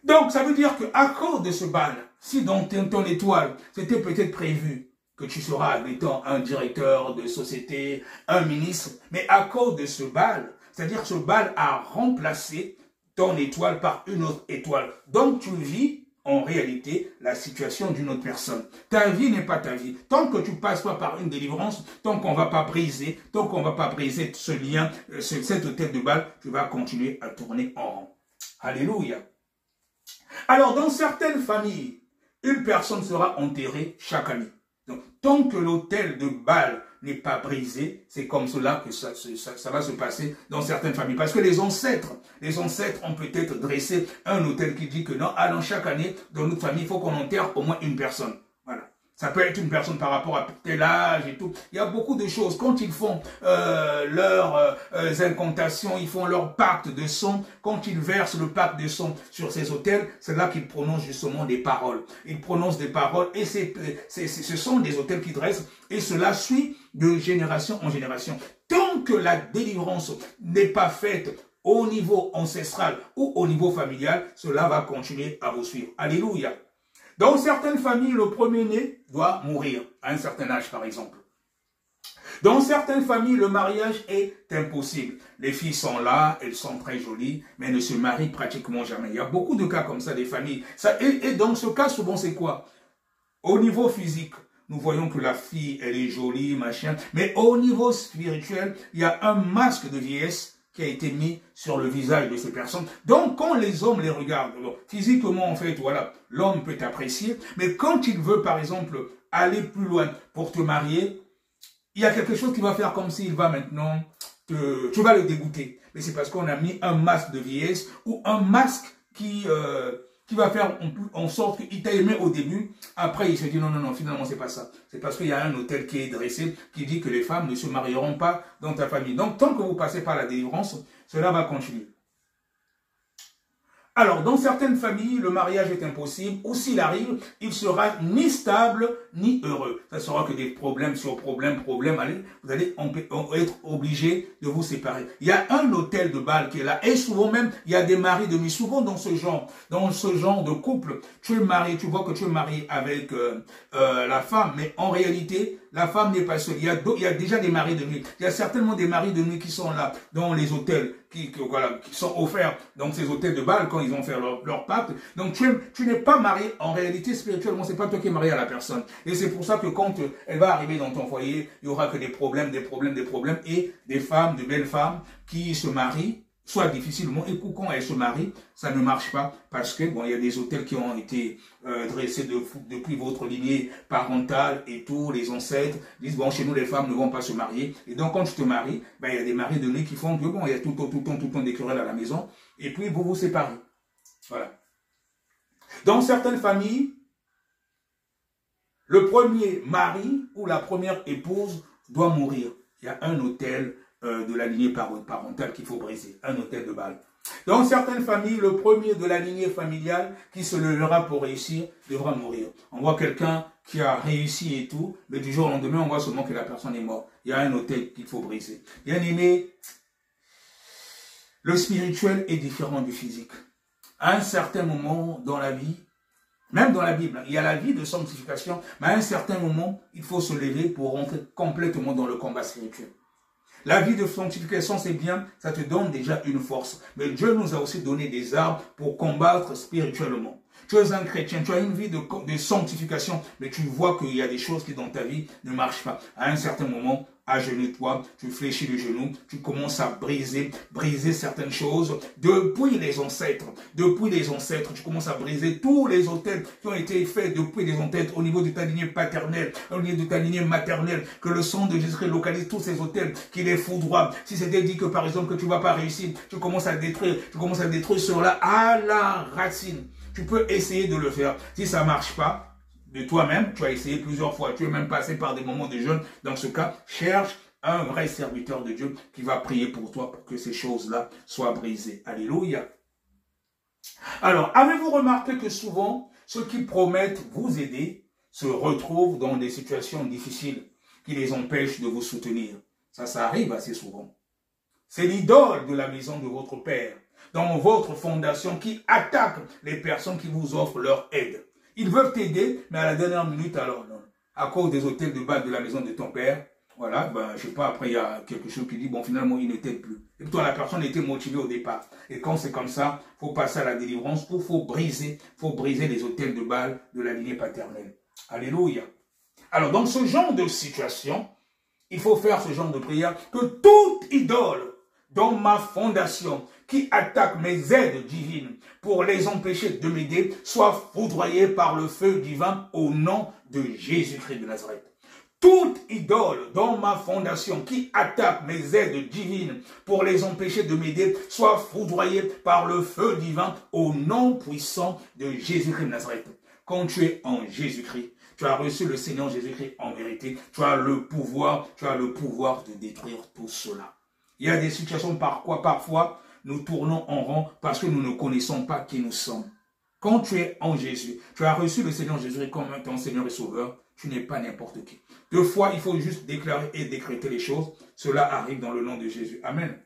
Donc, ça veut dire qu'à cause de ce Baal, si dans ton étoile, c'était peut-être prévu que tu seras, admettons, un directeur de société, un ministre, mais à cause de ce Baal, c'est-à-dire que ce Baal a remplacé ton étoile par une autre étoile. Donc, tu vis en réalité la situation d'une autre personne. Ta vie n'est pas ta vie. Tant que tu passes pas par une délivrance, tant qu'on va pas briser, tant qu'on va pas briser ce lien, cette hôtel de Baal, tu vas continuer à tourner en rond. Alléluia. Alors, dans certaines familles, une personne sera enterrée chaque année. Donc, tant que l'autel de Baal n'est pas brisé, c'est comme cela que ça va se passer dans certaines familles. Parce que les ancêtres ont peut-être dressé un autel qui dit que non, allons chaque année, dans notre famille, il faut qu'on enterre au moins une personne. Voilà. Ça peut être une personne par rapport à tel âge et tout. Il y a beaucoup de choses. Quand ils font leurs incantations, ils font leur pacte de sang. Quand ils versent le pacte de sang sur ces autels, c'est là qu'ils prononcent justement des paroles. Ils prononcent des paroles et ce sont des autels qui dressent. Et cela suit de génération en génération. Tant que la délivrance n'est pas faite au niveau ancestral ou au niveau familial, cela va continuer à vous suivre. Alléluia. Dans certaines familles, le premier-né doit mourir, à un certain âge par exemple. Dans certaines familles, le mariage est impossible. Les filles sont là, elles sont très jolies, mais ne se marient pratiquement jamais. Il y a beaucoup de cas comme ça, des familles. Et dans ce cas, souvent, c'est quoi? Au niveau physique, nous voyons que la fille, elle est jolie, machin. Mais au niveau spirituel, il y a un masque de vieillesse qui a été mis sur le visage de ces personnes. Donc, quand les hommes les regardent, alors, physiquement, en fait, voilà, l'homme peut t'apprécier, mais quand il veut, par exemple, aller plus loin pour te marier, il y a quelque chose qui va faire comme s'il va maintenant, tu vas le dégoûter. Mais c'est parce qu'on a mis un masque de vieillesse ou un masque qui va faire en sorte qu'il t'a aimé au début, après il se dit non, non, non, finalement c'est pas ça. C'est parce qu'il y a un autel qui est dressé, qui dit que les femmes ne se marieront pas dans ta famille. Donc tant que vous passez par la délivrance, cela va continuer. Alors, dans certaines familles, le mariage est impossible, ou s'il arrive, il sera ni stable, ni heureux. Ça sera que des problèmes sur problèmes, allez, vous allez être obligé de vous séparer. Il y a un autel de Baal qui est là, et souvent même, il y a des maris de nuit. Souvent dans ce genre de couple, tu es marié, tu vois que tu es marié avec la femme, mais en réalité, la femme n'est pas seule. Il y a déjà des maris de nuit. Il y a certainement des maris de nuit qui sont là, dans les hôtels, qui sont offerts dans ces hôtels de Baal quand ils ont fait leur pacte. Donc tu n'es pas marié, en réalité spirituellement, c'est pas toi qui es marié à la personne. Et c'est pour ça que quand elle va arriver dans ton foyer, il y aura que des problèmes, et des femmes, de belles femmes qui se marient, soit difficilement, et quand elles se marient, ça ne marche pas, parce que bon, il y a des hôtels qui ont été dressés depuis votre lignée parentale et tous les ancêtres disent, bon, chez nous, les femmes ne vont pas se marier. Et donc, quand tu te maries, ben, il y a des maris de nuit qui font que, bon, il y a tout le temps des querelles à la maison, et puis vous vous séparez. Voilà. Dans certaines familles, le premier mari ou la première épouse doit mourir. Il y a un autel de la lignée parentale qu'il faut briser, un autel de Baal. Dans certaines familles, le premier de la lignée familiale qui se lèvera pour réussir devra mourir. On voit quelqu'un qui a réussi et tout, mais du jour au lendemain, on voit seulement que la personne est morte. Il y a un autel qu'il faut briser. Bien aimé, le spirituel est différent du physique. À un certain moment dans la vie, même dans la Bible, il y a la vie de sanctification, mais à un certain moment, il faut se lever pour rentrer complètement dans le combat spirituel. La vie de sanctification, c'est bien, ça te donne déjà une force. Mais Dieu nous a aussi donné des armes pour combattre spirituellement. Tu es un chrétien, tu as une vie de sanctification, mais tu vois qu'il y a des choses qui dans ta vie ne marchent pas. À un certain moment, agenouille-toi, tu fléchis le genou, tu commences à briser certaines choses depuis les ancêtres. Depuis les ancêtres, tu commences à briser tous les autels qui ont été faits depuis les ancêtres au niveau de ta lignée paternelle, au niveau de ta lignée maternelle, que le sang de Jésus localise tous ces autels, qu'il les foudroie. Si c'était dit que par exemple que tu ne vas pas réussir, tu commences à détruire cela à la racine. Tu peux essayer de le faire. Si ça ne marche pas, de toi-même, tu as essayé plusieurs fois, tu es même passé par des moments de jeûne. Dans ce cas, cherche un vrai serviteur de Dieu qui va prier pour toi pour que ces choses-là soient brisées. Alléluia. Alors, avez-vous remarqué que souvent, ceux qui promettent vous aider se retrouvent dans des situations difficiles qui les empêchent de vous soutenir? Ça arrive assez souvent. C'est l'idole de la maison de votre Père, dans votre fondation, qui attaque les personnes qui vous offrent leur aide. Ils veulent t'aider, mais à la dernière minute, alors non. À cause des hôtels de base de la maison de ton père, voilà, ben, je sais pas, après il y a quelque chose qui dit, bon, finalement, il ne t'aide plus. Et puis toi, la personne était motivée au départ. Et quand c'est comme ça, il faut passer à la délivrance, il faut briser les hôtels de Baal de la lignée paternelle. Alléluia. Alors, dans ce genre de situation, il faut faire ce genre de prière, que toute idole dans ma fondation qui attaque mes aides divines pour les empêcher de m'aider soit foudroyée par le feu divin au nom de Jésus-Christ de Nazareth. Toute idole dans ma fondation qui attaque mes aides divines pour les empêcher de m'aider soit foudroyée par le feu divin au nom puissant de Jésus-Christ de Nazareth. Quand tu es en Jésus-Christ, tu as reçu le Seigneur Jésus-Christ en vérité, tu as le pouvoir de détruire tout cela. Il y a des situations parfois nous tournons en rond parce que nous ne connaissons pas qui nous sommes. Quand tu es en Jésus, tu as reçu le Seigneur Jésus comme ton Seigneur et Sauveur, tu n'es pas n'importe qui. Deux fois, il faut juste déclarer et décréter les choses. Cela arrive dans le nom de Jésus. Amen.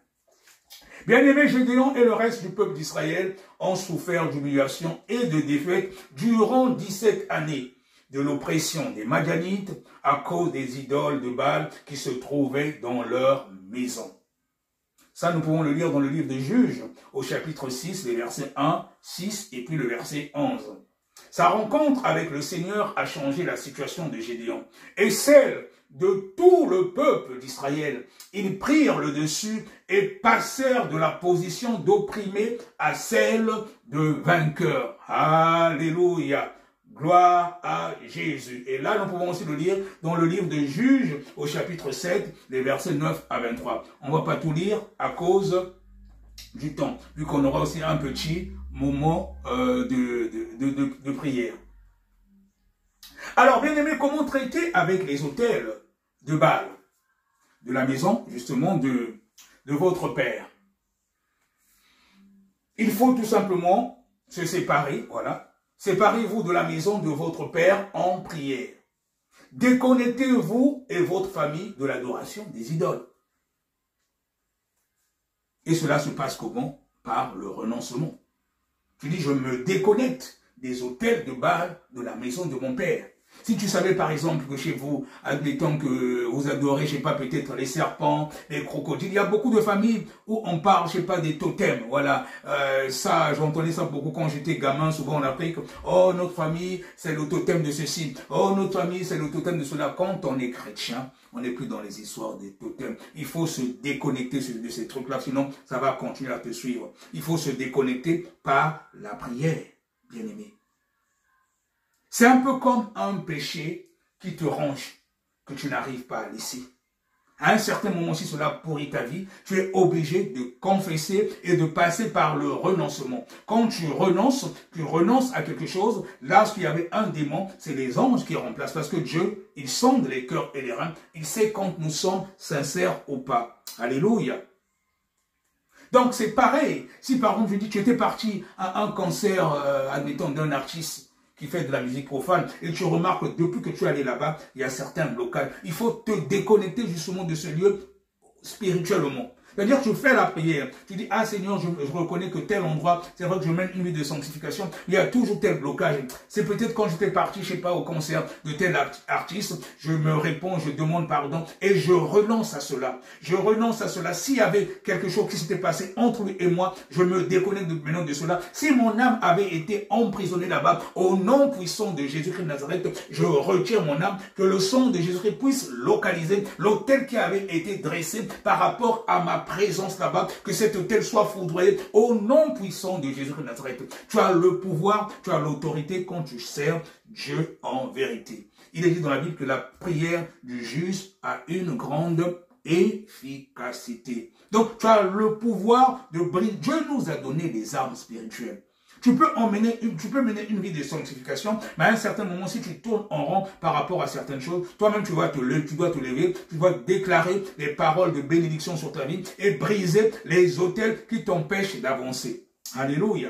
Bien-aimés, Gédéon et le reste du peuple d'Israël ont souffert d'humiliation et de défaite durant 17 années de l'oppression des Madianites à cause des idoles de Baal qui se trouvaient dans leur maison. Ça, nous pouvons le lire dans le livre des Juges, au chapitre 6, les versets 1, 6 et puis le verset 11. Sa rencontre avec le Seigneur a changé la situation de Gédéon et celle de tout le peuple d'Israël. Ils prirent le dessus et passèrent de la position d'opprimé à celle de vainqueur. Alléluia! Gloire à Jésus. Et là, nous pouvons aussi le lire dans le livre de Juges, au chapitre 7, les versets 9 à 23. On ne va pas tout lire à cause du temps, vu qu'on aura aussi un petit moment de prière. Alors, bien aimé, comment traiter avec les autels de Baal, de la maison, justement, de votre Père? Il faut tout simplement se séparer, voilà. Séparez-vous de la maison de votre Père en prière. Déconnectez-vous et votre famille de l'adoration des idoles. Et cela se passe comment? Par le renoncement. Tu dis, je me déconnecte des autels de Baal de la maison de mon Père. Si tu savais par exemple que chez vous, admettons que vous adorez, je sais pas, peut-être les serpents, les crocodiles, il y a beaucoup de familles où on parle, je sais pas, des totems, voilà. Ça, j'entendais ça beaucoup quand j'étais gamin, souvent en Afrique. Oh, notre famille, c'est le totem de ceci. Oh, notre famille, c'est le totem de cela. Quand on est chrétien, on n'est plus dans les histoires des totems. Il faut se déconnecter de ces trucs-là, sinon ça va continuer à te suivre. Il faut se déconnecter par la prière, bien aimé. C'est un peu comme un péché qui te ronge, que tu n'arrives pas à laisser. À un certain moment, si cela pourrit ta vie, tu es obligé de confesser et de passer par le renoncement. Quand tu renonces à quelque chose. Lorsqu'il y avait un démon, c'est les anges qui remplacent. Parce que Dieu, il sonde les cœurs et les reins. Il sait quand nous sommes sincères ou pas. Alléluia. Donc c'est pareil. Si par exemple, je dis, tu étais parti à un concert, admettons, d'un artiste qui fait de la musique profane, et tu remarques que depuis que tu es allé là-bas, il y a certains blocages. Il faut te déconnecter justement de ce lieu spirituellement. C'est-à-dire que tu fais la prière, tu dis, ah Seigneur, je reconnais que tel endroit, c'est vrai que je mène une vie de sanctification, il y a toujours tel blocage. C'est peut-être quand j'étais parti, je sais pas, au concert de tel artiste, je me réponds, je demande pardon et je renonce à cela. Je renonce à cela. S'il y avait quelque chose qui s'était passé entre lui et moi, je me déconnecte maintenant de cela. Si mon âme avait été emprisonnée là-bas, au nom puissant de Jésus-Christ de Nazareth, je retire mon âme, que le sang de Jésus-Christ puisse localiser l'autel qui avait été dressé par rapport à ma présence là-bas, que cet autel soit foudroyé au nom puissant de Jésus-Christ de Nazareth. Tu as le pouvoir, tu as l'autorité quand tu sers Dieu en vérité. Il est dit dans la Bible que la prière du juste a une grande efficacité. Donc, tu as le pouvoir de briser. Dieu nous a donné des armes spirituelles. Tu peux mener une vie de sanctification, mais à un certain moment, si tu tournes en rond par rapport à certaines choses, toi-même, tu dois te lever, tu dois déclarer les paroles de bénédiction sur ta vie et briser les autels qui t'empêchent d'avancer. Alléluia.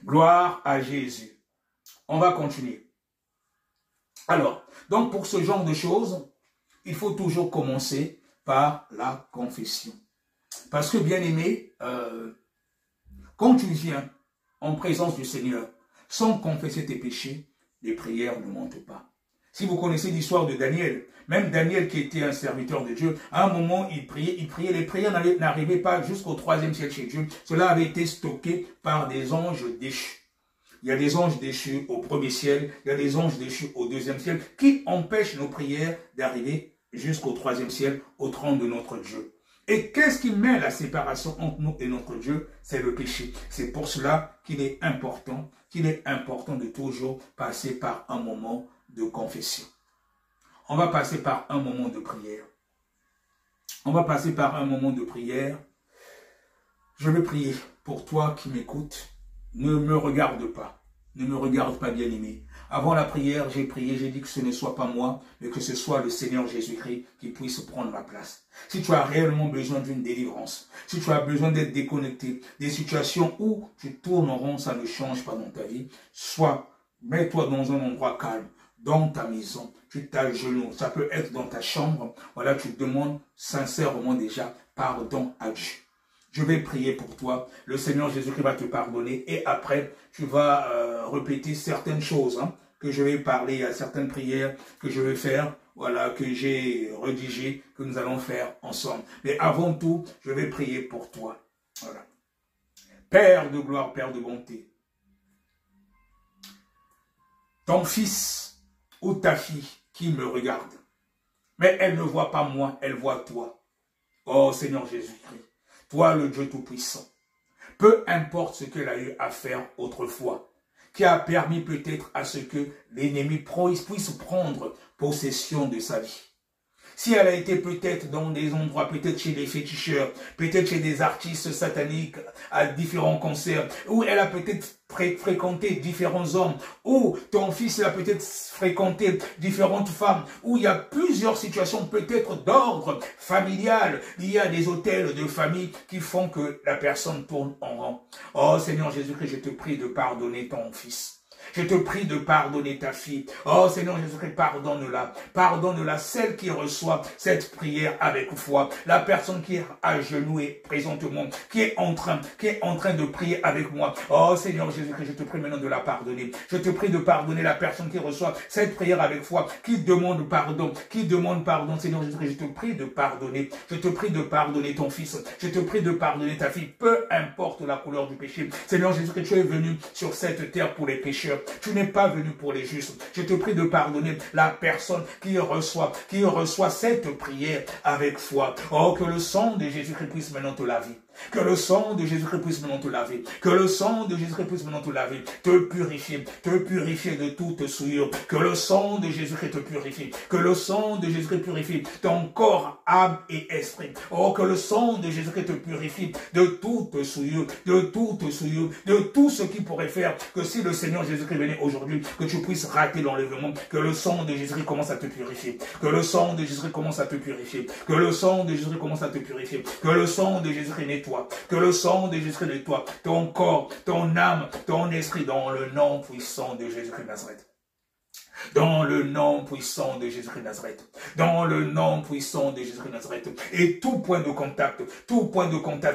Gloire à Jésus. On va continuer. Alors, donc pour ce genre de choses, il faut toujours commencer par la confession. Parce que, bien aimé, quand tu viens en présence du Seigneur, sans confesser tes péchés, les prières ne montent pas. Si vous connaissez l'histoire de Daniel, même Daniel qui était un serviteur de Dieu, à un moment il priait, les prières n'arrivaient pas jusqu'au 3e ciel chez Dieu. Cela avait été stocké par des anges déchus. Il y a des anges déchus au 1er ciel, il y a des anges déchus au 2e ciel, qui empêchent nos prières d'arriver jusqu'au 3e ciel, au trône de notre Dieu. Et qu'est-ce qui met la séparation entre nous et notre Dieu? C'est le péché. C'est pour cela qu'il est important de toujours passer par un moment de confession. On va passer par un moment de prière. On va passer par un moment de prière. Je vais prier pour toi qui m'écoutes. Ne me regarde pas. Ne me regarde pas, bien-aimé. Avant la prière, j'ai prié, j'ai dit que ce ne soit pas moi, mais que ce soit le Seigneur Jésus-Christ qui puisse prendre ma place. Si tu as réellement besoin d'une délivrance, si tu as besoin d'être déconnecté, des situations où tu tournes en rond, ça ne change pas dans ta vie, soit mets-toi dans un endroit calme, dans ta maison, tu t'agenouilles, ça peut être dans ta chambre, voilà, tu demandes sincèrement déjà pardon à Dieu. Je vais prier pour toi. Le Seigneur Jésus-Christ va te pardonner. Et après, tu vas répéter certaines choses que je vais parler, à certaines prières que je vais faire, voilà, que j'ai rédigées, que nous allons faire ensemble. Mais avant tout, je vais prier pour toi. Voilà. Père de gloire, Père de bonté, ton fils ou ta fille qui me regarde, mais elle ne voit pas moi, elle voit toi. Oh Seigneur Jésus-Christ. Toi, le Dieu Tout-Puissant, peu importe ce qu'elle a eu à faire autrefois, qui a permis peut-être à ce que l'ennemi puisse prendre possession de sa vie. Si elle a été peut-être dans des endroits, peut-être chez des féticheurs, peut-être chez des artistes sataniques à différents concerts, où elle a peut-être fréquenté différents hommes, où ton fils a peut-être fréquenté différentes femmes, où il y a plusieurs situations peut-être d'ordre familial, il y a des hôtels de famille qui font que la personne tourne en rond. Oh Seigneur Jésus-Christ, je te prie de pardonner ton fils. Je te prie de pardonner ta fille. Oh Seigneur Jésus-Christ, pardonne-la. Pardonne-la, celle qui reçoit cette prière avec foi. La personne qui est agenouillée présentement, qui est en train de prier avec moi. Oh Seigneur Jésus-Christ, je te prie maintenant de la pardonner. Je te prie de pardonner la personne qui reçoit cette prière avec foi, qui demande pardon, Seigneur Jésus-Christ, je te prie de pardonner. Je te prie de pardonner ton fils. Je te prie de pardonner ta fille, peu importe la couleur du péché. Seigneur Jésus-Christ, tu es venu sur cette terre pour les pécheurs. Tu n'es pas venu pour les justes. Je te prie de pardonner la personne qui reçoit cette prière avec foi. Oh, que le sang de Jésus-Christ puisse maintenant te laver. Que le sang de Jésus-Christ puisse maintenant te laver. Que le sang de Jésus-Christ puisse maintenant te laver. Te purifier de toute souillure. Que le sang de Jésus-Christ te purifie. Que le sang de Jésus-Christ purifie ton corps, âme et esprit. Oh, que le sang de Jésus-Christ te purifie de toute souillure, de tout ce qui pourrait faire que si le Seigneur Jésus-Christ venait aujourd'hui, que tu puisses rater l'enlèvement. Que le sang de Jésus-Christ commence à te purifier. Que le sang de Jésus-Christ commence à te purifier. Que le sang de Jésus-Christ commence à te purifier. Que le sang de Jésus-Christ nettoie. Que le sang de Jésus-Christ nettoie ton corps, ton âme, ton esprit dans le nom puissant de Jésus-Christ de Nazareth. Dans le nom puissant de Jésus-Christ de Nazareth. Dans le nom puissant de Jésus-Christ de Nazareth. Et tout point de contact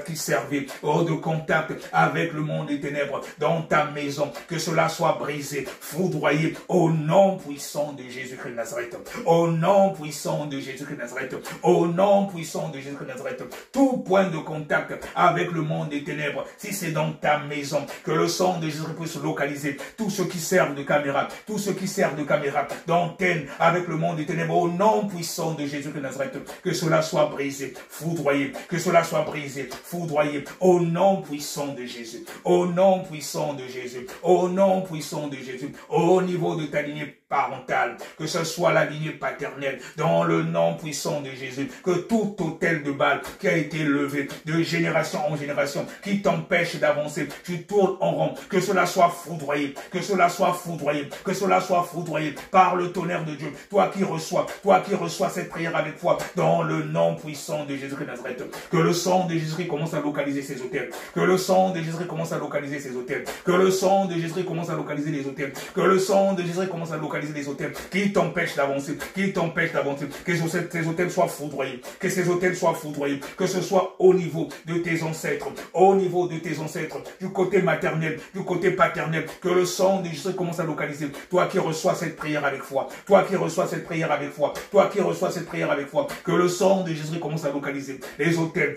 qui servait de contact avec le monde des ténèbres dans ta maison, que cela soit brisé, foudroyé au nom puissant de Jésus-Christ de Nazareth. Au nom puissant de Jésus-Christ de Nazareth. Au nom puissant de Jésus-Christ de Nazareth. Tout point de contact avec le monde des ténèbres, si c'est dans ta maison, que le sang de Jésus-Christ puisse se localiser. Tous ceux qui servent de caméra, tous ceux qui servent de caméra, d'antenne avec le monde des ténèbres, au nom puissant de Jésus-Christ de Nazareth, que cela soit brisé, foudroyé, que cela soit brisé, foudroyé, au nom puissant de Jésus, au nom puissant de Jésus, au nom puissant de Jésus, au niveau de ta lignée parentale, que ce soit la lignée paternelle, dans le nom puissant de Jésus, que tout autel de Baal qui a été levé de génération en génération, qui t'empêche d'avancer, tu tournes en rond, que cela soit foudroyé, que cela soit foudroyé, que cela soit foudroyé par le tonnerre de Dieu, toi qui reçois cette prière avec foi, dans le nom puissant de Jésus-Christ de Nazareth, que le sang de Jésus-Christ commence à localiser ces autels, que le sang de Jésus-Christ commence à localiser ces autels, que le sang de Jésus-Christ commence à localiser les autels, que le sang de Jésus-Christ commence à localiser les autels qui t'empêchent d'avancer, que ces autels soient foudroyés, que ces autels soient foudroyés, que ce soit au niveau de tes ancêtres, du côté maternel, du côté paternel, que le sang de Jésus commence à localiser, toi qui reçois cette prière avec foi, que le sang de Jésus commence à localiser les autels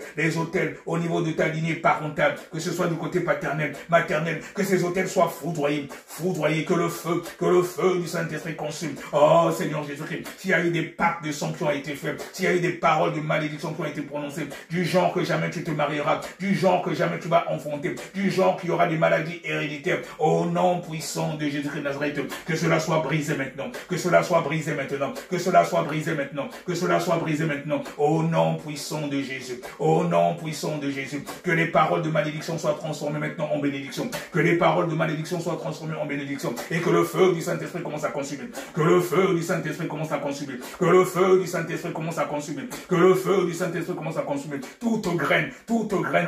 au niveau de ta lignée parentale, que ce soit du côté paternel, maternel, que ces autels soient foudroyés, que le feu du Saint-Esprit consume. Oh Seigneur Jésus-Christ, s'il y a eu des pactes de sang qui ont été faits, s'il y a eu des paroles de malédiction qui ont été prononcées, du genre que jamais tu te marieras, du genre que jamais tu vas enfanter, du genre qu'il y aura des maladies héréditaires, au nom puissant de Jésus-Christ de Nazareth, que cela soit brisé maintenant, que cela soit brisé maintenant, que cela soit brisé maintenant, que cela soit brisé maintenant, au nom puissant de Jésus, au nom puissant de Jésus, que les paroles de malédiction soient transformées maintenant en bénédiction, que les paroles de malédiction soient transformées en bénédiction, et que le feu du Saint-Esprit commence à consumer, que le feu du Saint-Esprit commence à consumer, que le feu du Saint-Esprit commence à consumer, que le feu du Saint-Esprit commence à consumer toute graine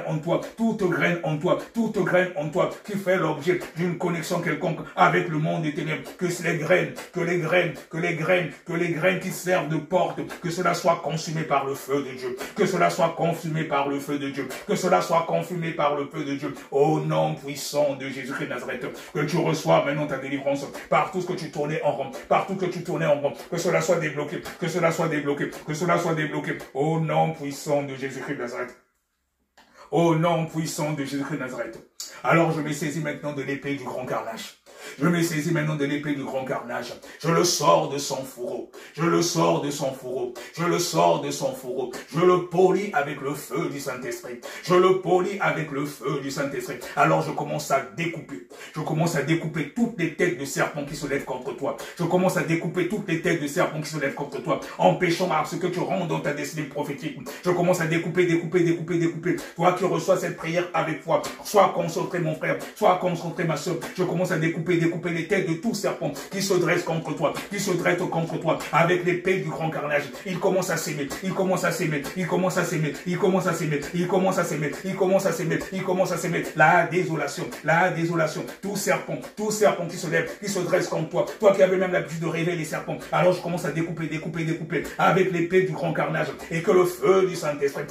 en toi, toute graine en toi qui fait l'objet d'une connexion quelconque avec le monde des ténèbres, que les graines qui servent de porte, que cela soit consumé par le feu de Dieu, que cela soit consumé par le feu de Dieu, que cela soit consumé par le feu de Dieu, au nom puissant de Jésus-Christ de Nazareth, que tu reçois maintenant ta délivrance par tout ce que tu tournais en rond, que cela soit débloqué, au nom puissant de Jésus-Christ de Nazareth. Au nom puissant de Jésus-Christ de Nazareth. Alors je me saisis maintenant de l'épée du grand carnage. Je me saisis maintenant de l'épée du grand carnage. Je le sors de son fourreau. Je le polis avec le feu du Saint-Esprit. Alors je commence à découper. Toutes les têtes de serpents qui se lèvent contre toi. Empêchant à ce que tu rentres dans ta destinée prophétique. Je commence à découper. Toi qui reçois cette prière avec foi. Sois concentré mon frère. Sois concentré ma soeur. Je commence à découper les têtes de tout serpent qui se dresse contre toi, avec l'épée du grand carnage. Il commence à s'aimer, la désolation, tout serpent qui se lève, qui se dresse contre toi qui avais même l'habitude de rêver les serpents. Alors je commence à découper, avec l'épée du grand carnage, et que le feu du Saint-Esprit,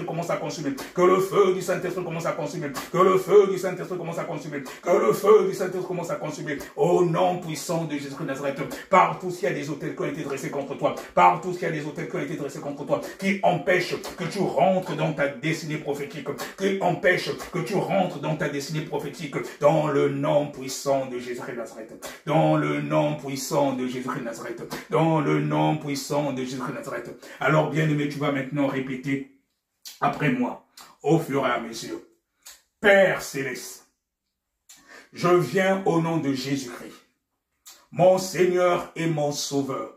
commence à consumer, que le feu du Saint-Esprit commence à consumer, au nom puissant de Jésus-Christ de Nazareth. Partout s'il y a des autels qui ont été dressés contre toi, qui empêchent que tu rentres dans ta destinée prophétique, dans le nom puissant de Jésus-Christ de Nazareth, Alors bien-aimé, tu vas maintenant répéter après moi, au fur et à mesure. Père céleste, je viens au nom de Jésus-Christ, mon Seigneur et mon Sauveur,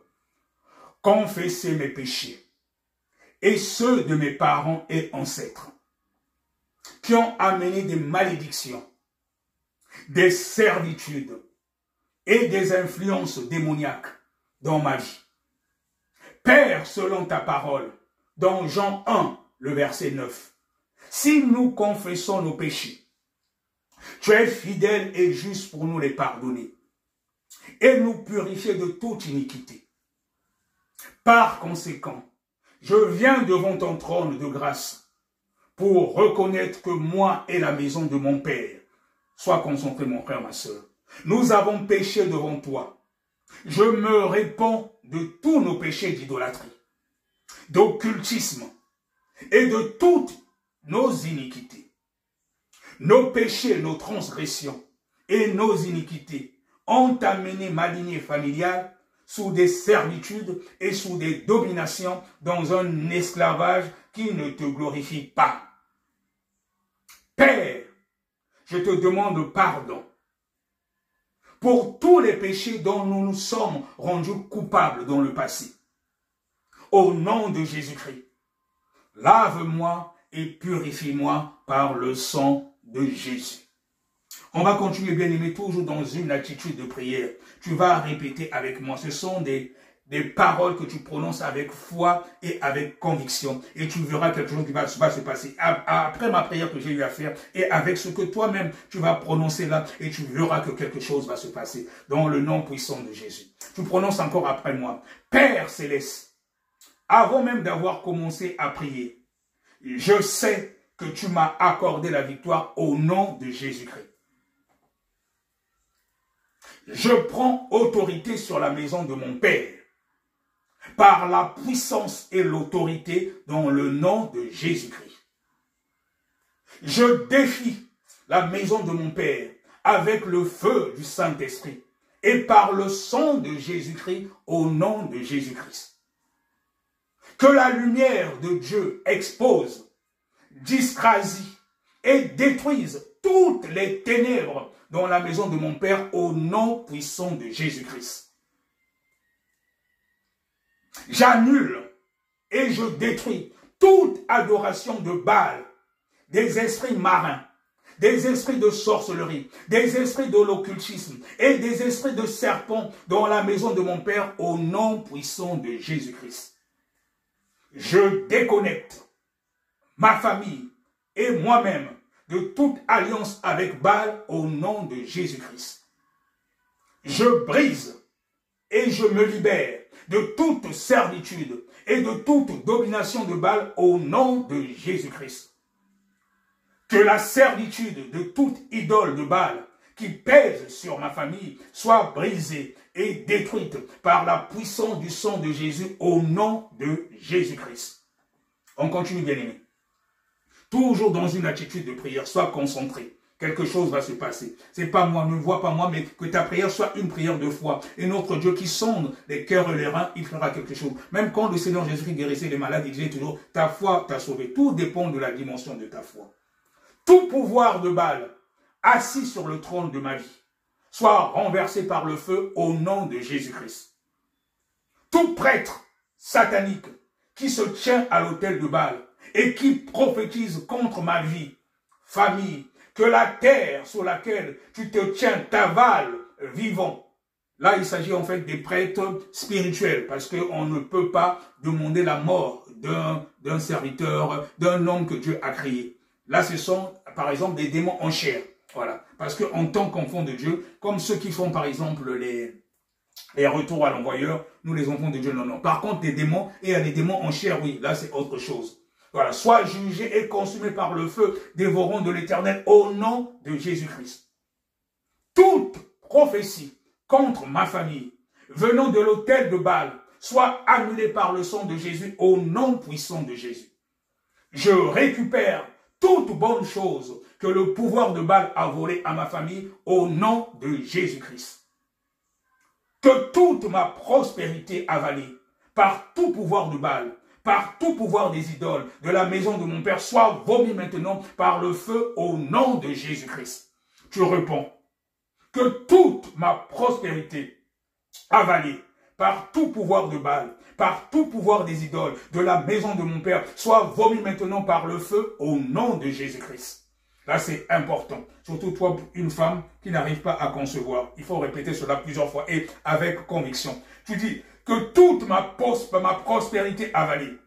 confesser mes péchés et ceux de mes parents et ancêtres qui ont amené des malédictions, des servitudes et des influences démoniaques dans ma vie. Père, selon ta parole, dans Jean 1, le verset 9, si nous confessons nos péchés, tu es fidèle et juste pour nous les pardonner et nous purifier de toute iniquité. Par conséquent, je viens devant ton trône de grâce pour reconnaître que moi et la maison de mon Père, sois concentré mon frère, ma soeur, nous avons péché devant toi. Je me répands de tous nos péchés d'idolâtrie, d'occultisme et de toutes nos iniquités. Nos péchés, nos transgressions et nos iniquités ont amené ma lignée familiale sous des servitudes et sous des dominations dans un esclavage qui ne te glorifie pas. Père, je te demande pardon pour tous les péchés dont nous nous sommes rendus coupables dans le passé. Au nom de Jésus-Christ, lave-moi et purifie-moi par le sang de Jésus. On va continuer, bien-aimé, toujours dans une attitude de prière. Tu vas répéter avec moi. Ce sont des paroles que tu prononces avec foi et avec conviction. Et tu verras quelque chose qui va se passer. Après ma prière que j'ai eu à faire et avec ce que toi-même tu vas prononcer là, et tu verras que quelque chose va se passer dans le nom puissant de Jésus. Tu prononces encore après moi. Père Céleste, avant même d'avoir commencé à prier, je sais que tu m'as accordé la victoire au nom de Jésus-Christ. Je prends autorité sur la maison de mon Père par la puissance et l'autorité dans le nom de Jésus-Christ. Je défie la maison de mon Père avec le feu du Saint-Esprit et par le sang de Jésus-Christ au nom de Jésus-Christ. Que la lumière de Dieu expose, discrasie et détruise toutes les ténèbres dans la maison de mon Père au nom puissant de Jésus-Christ. J'annule et je détruis toute adoration de Baal, des esprits marins, des esprits de sorcellerie, des esprits de l'occultisme et des esprits de serpents dans la maison de mon Père au nom puissant de Jésus-Christ. Je déconnecte ma famille et moi-même de toute alliance avec Baal au nom de Jésus-Christ. Je brise et je me libère de toute servitude et de toute domination de Baal au nom de Jésus-Christ. Que la servitude de toute idole de Baal qui pèse sur ma famille soit brisée et détruite par la puissance du sang de Jésus au nom de Jésus-Christ. On continue, bien-aimé. Toujours dans une attitude de prière, sois concentré. Quelque chose va se passer. C'est pas moi, ne vois pas moi, mais que ta prière soit une prière de foi. Et notre Dieu qui sonde les cœurs et les reins, il fera quelque chose. Même quand le Seigneur Jésus guérissait les malades, il disait toujours, ta foi t'a sauvé. Tout dépend de la dimension de ta foi. Tout pouvoir de Baal, assis sur le trône de ma vie, soit renversé par le feu au nom de Jésus-Christ. Tout prêtre satanique qui se tient à l'autel de Baal et qui prophétise contre ma vie, famille, que la terre sur laquelle tu te tiens t'avale vivant. Là, il s'agit en fait des prêtres spirituels, parce qu'on ne peut pas demander la mort d'un serviteur, d'un homme que Dieu a créé. Là, ce sont, par exemple, des démons en chair. Voilà. Parce qu'en tant qu'enfants de Dieu, comme ceux qui font, par exemple, les retours à l'envoyeur, nous, les enfants de Dieu, non. Par contre, des démons, et il y a des démons en chair, oui, là, c'est autre chose. Voilà, sois jugé et consumé par le feu, dévorant de l'Éternel au nom de Jésus-Christ. Toute prophétie contre ma famille, venant de l'autel de Baal, soit annulée par le sang de Jésus au nom puissant de Jésus. Je récupère toute bonne chose que le pouvoir de Baal a volé à ma famille au nom de Jésus-Christ. Que toute ma prospérité avalée par tout pouvoir de Baal, par tout pouvoir des idoles de la maison de mon Père, soit vomi maintenant par le feu au nom de Jésus-Christ. Tu réponds que toute ma prospérité avalée par tout pouvoir de Baal, par tout pouvoir des idoles de la maison de mon Père, soit vomi maintenant par le feu au nom de Jésus-Christ. Là, c'est important. Surtout toi, une femme qui n'arrive pas à concevoir. Il faut répéter cela plusieurs fois et avec conviction. Tu dis que toute ma prospérité avalée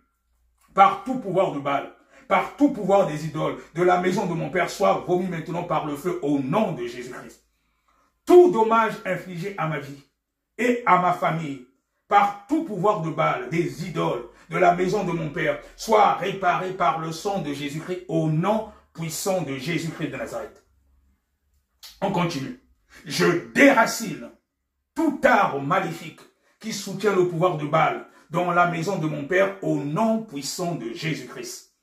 par tout pouvoir de Baal, par tout pouvoir des idoles de la maison de mon Père, soit vomi maintenant par le feu au nom de Jésus-Christ. tout dommage infligé à ma vie et à ma famille par tout pouvoir de Baal, des idoles, de la maison de mon Père, soit réparé par le sang de Jésus-Christ au nom puissant de Jésus-Christ de Nazareth. On continue. Je déracine tout arbre maléfique qui soutient le pouvoir de Baal dans la maison de mon Père au nom puissant de Jésus-Christ.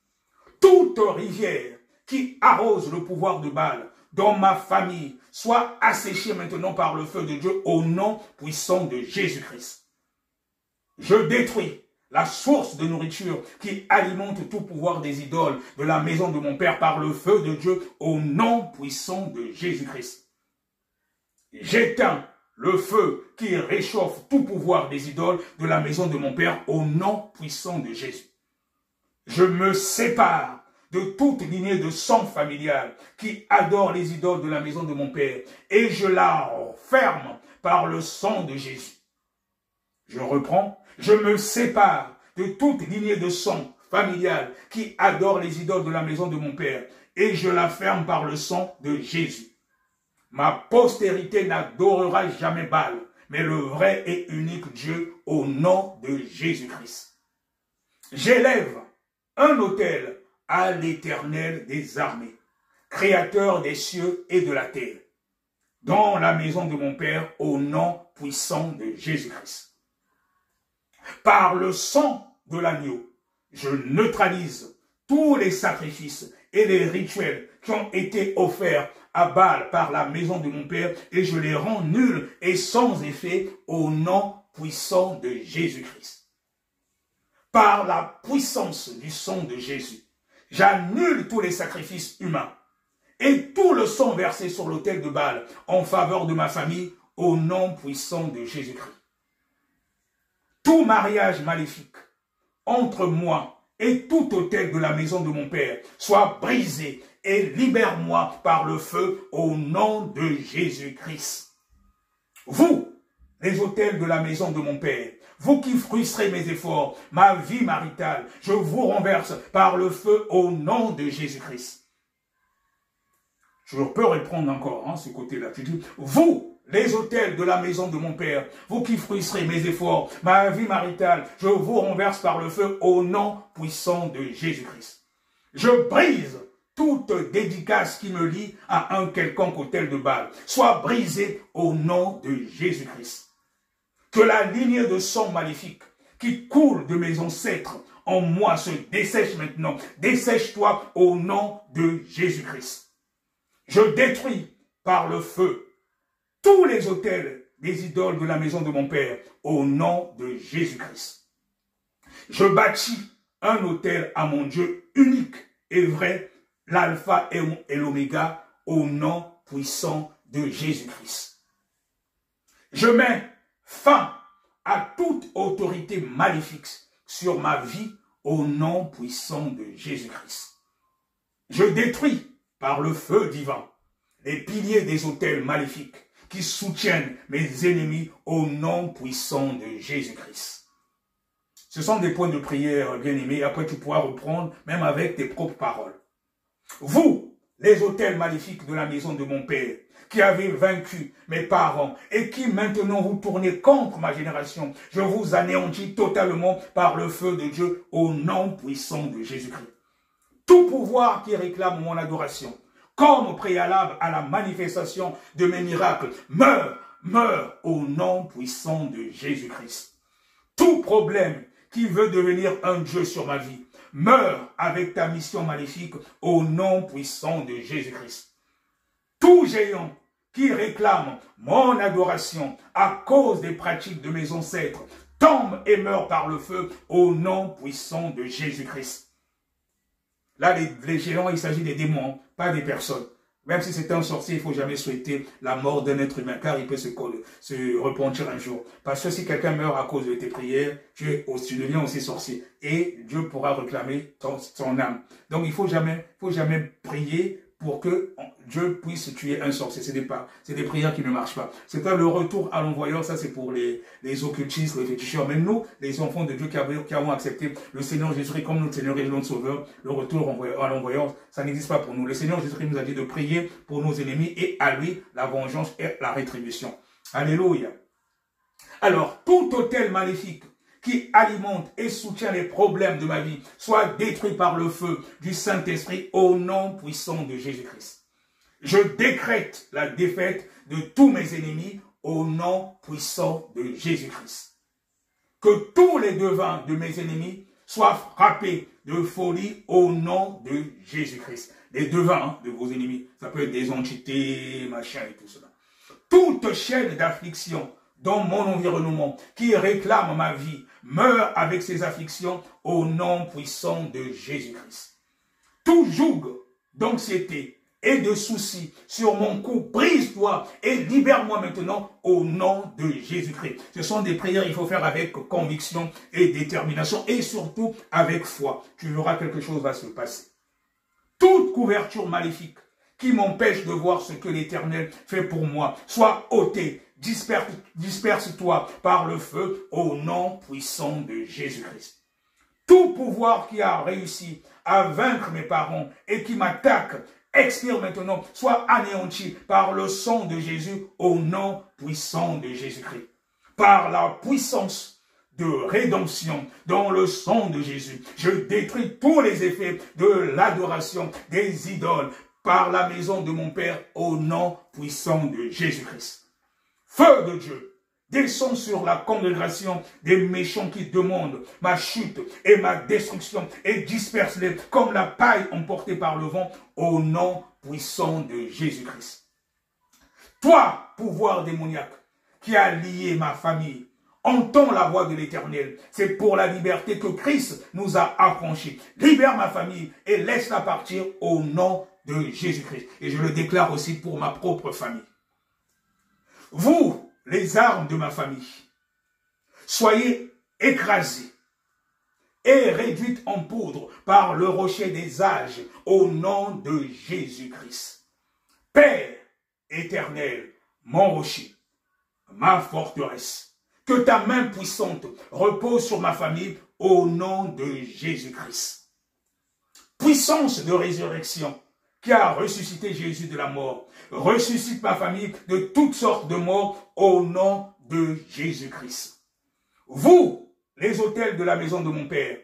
Toute rivière qui arrose le pouvoir de Baal dans ma famille soit asséchée maintenant par le feu de Dieu au nom puissant de Jésus-Christ. Je détruis la source de nourriture qui alimente tout pouvoir des idoles de la maison de mon Père par le feu de Dieu au nom puissant de Jésus-Christ. J'éteins le feu qui réchauffe tout pouvoir des idoles de la maison de mon Père au nom puissant de Jésus. Je me sépare de toute lignée de sang familial qui adore les idoles de la maison de mon Père et je la ferme par le sang de Jésus. Je reprends. Je me sépare de toute lignée de sang familial qui adore les idoles de la maison de mon Père et je la ferme par le sang de Jésus. Ma postérité n'adorera jamais Baal, mais le vrai et unique Dieu au nom de Jésus-Christ. J'élève un autel à l'Éternel des armées, créateur des cieux et de la terre, dans la maison de mon Père au nom puissant de Jésus-Christ. Par le sang de l'agneau, je neutralise tous les sacrifices et les rituels qui ont été offerts à Baal par la maison de mon Père et je les rends nuls et sans effet au nom puissant de Jésus-Christ. Par la puissance du sang de Jésus, j'annule tous les sacrifices humains et tout le sang versé sur l'autel de Baal en faveur de ma famille au nom puissant de Jésus-Christ. Tout mariage maléfique entre moi et tout autel de la maison de mon Père soit brisé et libère-moi par le feu au nom de Jésus-Christ. Vous, les autels de la maison de mon Père, vous qui frustrez mes efforts, ma vie maritale, je vous renverse par le feu au nom de Jésus-Christ. Je peux répondre encore, ce côté-là. Tu dis, vous, les autels de la maison de mon Père, vous qui frustrez mes efforts, ma vie maritale, je vous renverse par le feu au nom puissant de Jésus-Christ. Je brise toute dédicace qui me lie à un quelconque autel de Baal, soit brisée au nom de Jésus-Christ. Que la lignée de sang maléfique qui coule de mes ancêtres en moi se dessèche maintenant. Dessèche-toi au nom de Jésus-Christ. Je détruis par le feu tous les autels des idoles de la maison de mon Père, au nom de Jésus-Christ. Je bâtis un autel à mon Dieu unique et vrai, l'alpha et l'oméga, au nom puissant de Jésus-Christ. Je mets fin à toute autorité maléfique sur ma vie, au nom puissant de Jésus-Christ. Je détruis par le feu divin les piliers des autels maléfiques qui soutiennent mes ennemis au nom puissant de Jésus-Christ. Ce sont des points de prière, bien-aimés. Après, tu pourras reprendre, même avec tes propres paroles. Vous, les autels maléfiques de la maison de mon Père, qui avez vaincu mes parents et qui maintenant vous tournez contre ma génération, je vous anéantis totalement par le feu de Dieu au nom puissant de Jésus-Christ. Tout pouvoir qui réclame mon adoration, comme préalable à la manifestation de mes miracles, meurt au nom puissant de Jésus-Christ. Tout problème qui veut devenir un Dieu sur ma vie, meurt avec ta mission maléfique au nom puissant de Jésus-Christ. Tout géant qui réclame mon adoration à cause des pratiques de mes ancêtres, tombe et meurt par le feu au nom puissant de Jésus-Christ. Là, les géants, il s'agit des démons, pas des personnes. Même si c'est un sorcier, il ne faut jamais souhaiter la mort d'un être humain, car il peut se repentir un jour. Parce que si quelqu'un meurt à cause de tes prières, tu deviens aussi sorcier. Et Dieu pourra réclamer ton âme. Donc, il ne faut jamais prier pour que Dieu puisse tuer un sorcier. C'est des prières qui ne marchent pas. C'est pas le retour à l'envoyeur, ça c'est pour les occultistes, les féticheurs. Mais nous, les enfants de Dieu qui avons accepté le Seigneur Jésus-Christ comme notre Seigneur et notre Sauveur, le retour à l'envoyeur, ça n'existe pas pour nous. Le Seigneur Jésus-Christ nous a dit de prier pour nos ennemis et à lui la vengeance et la rétribution. Alléluia. Alors, tout autel maléfique qui alimente et soutient les problèmes de ma vie soit détruit par le feu du Saint-Esprit au nom puissant de Jésus-Christ. Je décrète la défaite de tous mes ennemis au nom puissant de Jésus-Christ. Que tous les devins de mes ennemis soient frappés de folie au nom de Jésus-Christ. Les devins de vos ennemis, ça peut être des entités, machin et tout cela. Toute chaîne d'affliction dans mon environnement qui réclame ma vie meurt avec ses afflictions au nom puissant de Jésus-Christ. Tout joug d'anxiété et de soucis sur mon cou, brise-toi et libère-moi maintenant au nom de Jésus-Christ. Ce sont des prières qu'il faut faire avec conviction et détermination et surtout avec foi. Tu verras quelque chose va se passer. Toute couverture maléfique qui m'empêche de voir ce que l'Éternel fait pour moi, soit ôtée, disperse-toi par le feu au nom puissant de Jésus-Christ. Tout pouvoir qui a réussi à vaincre mes parents et qui m'attaque, expire maintenant, soit anéanti par le sang de Jésus au nom puissant de Jésus-Christ. Par la puissance de rédemption dans le sang de Jésus, je détruis tous les effets de l'adoration des idoles par la maison de mon Père au nom puissant de Jésus-Christ. Feu de Dieu, descend sur la congrégation des méchants qui demandent ma chute et ma destruction et disperse-les comme la paille emportée par le vent au nom puissant de Jésus-Christ. Toi, pouvoir démoniaque, qui a lié ma famille, entends la voix de l'Éternel. C'est pour la liberté que Christ nous a affranchis. Libère ma famille et laisse-la partir au nom de Jésus-Christ. Et je le déclare aussi pour ma propre famille. Vous, les armes de ma famille, soyez écrasés et réduites en poudre par le rocher des âges au nom de Jésus-Christ. Père éternel, mon rocher, ma forteresse, que ta main puissante repose sur ma famille au nom de Jésus-Christ. Puissance de résurrection qui a ressuscité Jésus de la mort, ressuscite ma famille de toutes sortes de morts au nom de Jésus-Christ. Vous, les autels de la maison de mon Père,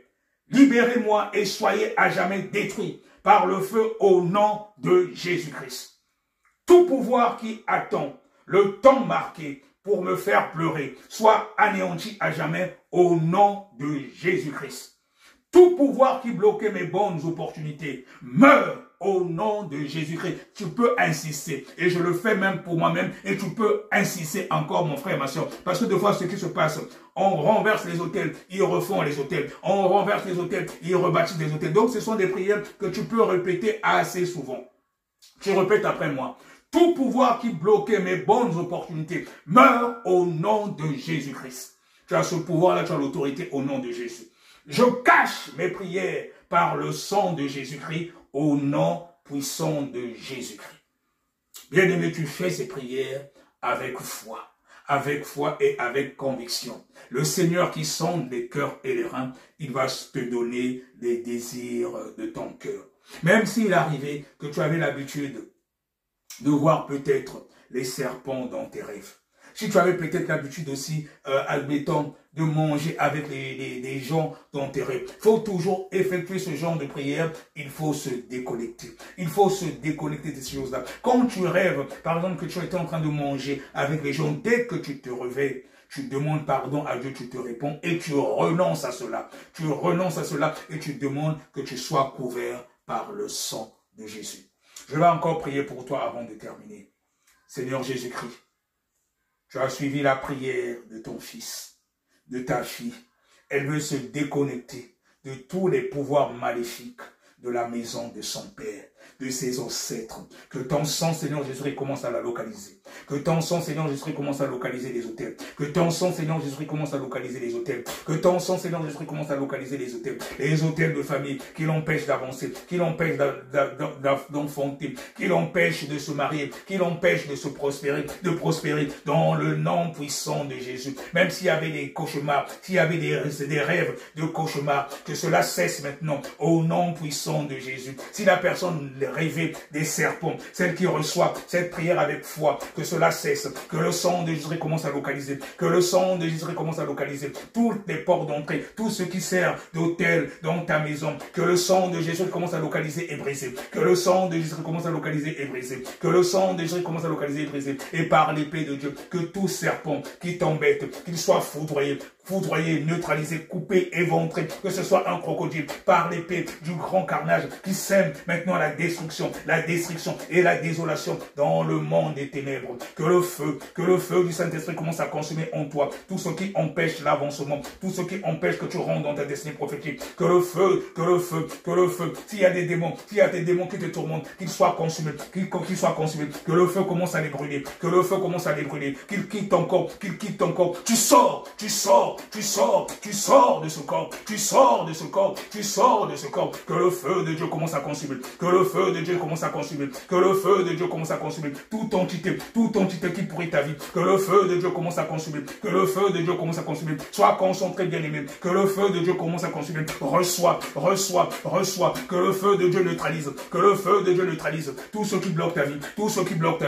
libérez-moi et soyez à jamais détruits par le feu au nom de Jésus-Christ. Tout pouvoir qui attend le temps marqué pour me faire pleurer soit anéanti à jamais au nom de Jésus-Christ. Tout pouvoir qui bloquait mes bonnes opportunités meurt au nom de Jésus-Christ. Tu peux insister. Et je le fais même pour moi-même. Et tu peux insister encore, mon frère et ma soeur. Parce que des fois, ce qui se passe, on renverse les autels, ils refont les autels. On renverse les autels, ils rebâtissent des autels. Donc, ce sont des prières que tu peux répéter assez souvent. Tu répètes après moi. Tout pouvoir qui bloquait mes bonnes opportunités meurt au nom de Jésus-Christ. Tu as ce pouvoir-là, tu as l'autorité au nom de Jésus. Je cache mes prières par le sang de Jésus-Christ au nom puissant de Jésus-Christ. Bien-aimé, tu fais ces prières avec foi et avec conviction. Le Seigneur qui sonde les cœurs et les reins, il va te donner les désirs de ton cœur. Même s'il arrivait que tu avais l'habitude de voir peut-être les serpents dans tes rêves. Si tu avais peut-être l'habitude aussi, admettons, de manger avec les gens dans tes rêves. Il faut toujours effectuer ce genre de prière. Il faut se déconnecter. Il faut se déconnecter de ces choses-là. Quand tu rêves, par exemple, que tu étais en train de manger avec les gens, dès que tu te réveilles, tu demandes pardon à Dieu, tu te réponds et tu renonces à cela. Tu renonces à cela et tu demandes que tu sois couvert par le sang de Jésus. Je vais encore prier pour toi avant de terminer. Seigneur Jésus-Christ, tu as suivi la prière de ton fils, de ta fille. Elle veut se déconnecter de tous les pouvoirs maléfiques de la maison de son père, de ses ancêtres. Que ton sang, Seigneur Jésus, commence à la localiser. Que ton sang, Seigneur Jésus-Christ, commence à localiser les hôtels. Que ton sang, Seigneur Jésus-Christ, commence à localiser les hôtels. Que ton sang, Seigneur Jésus-Christ, commence à localiser les hôtels. Les hôtels de famille qui l'empêchent d'avancer, qui l'empêchent d'enfanter, qui l'empêchent de se marier, qui l'empêchent de prospérer dans le nom puissant de Jésus. Même s'il y avait des cauchemars, s'il y avait des rêves de cauchemars, que cela cesse maintenant au nom puissant de Jésus. Si la personne rêvait des serpents, celle qui reçoit cette prière avec foi, que cela cesse, que le sang de Jésus commence à localiser, que le sang de Jésus commence à localiser toutes les portes d'entrée, tout ce qui sert d'hôtel dans ta maison, que le sang de Jésus commence à localiser et briser, que le sang de Jésus commence à localiser et briser, que le sang de Jésus commence à localiser et briser, et par l'épée de Dieu, que tout serpent qui t'embête, qu'il soit foudroyé, neutralisé, coupé, éventré, que ce soit un crocodile, par l'épée du grand carnage qui sème maintenant la destruction et la désolation dans le monde des ténèbres. Que le feu du Saint-Esprit commence à consumer en toi tout ce qui empêche l'avancement, tout ce qui empêche que tu rentres dans ta destinée prophétique. Que le feu, s'il y a des démons qui te tourmentent, qu'ils soient consumés, que le feu commence à les brûler, qu'ils quittent ton corps, tu sors de ce corps, que le feu de Dieu commence à consumer, toute entité qui pourrit ta vie, que le feu de Dieu commence à consumer, sois concentré bien aimé, que le feu de Dieu commence à consumer, reçois, que le feu de Dieu neutralise, tout ce qui bloque ta vie, tout ce qui bloque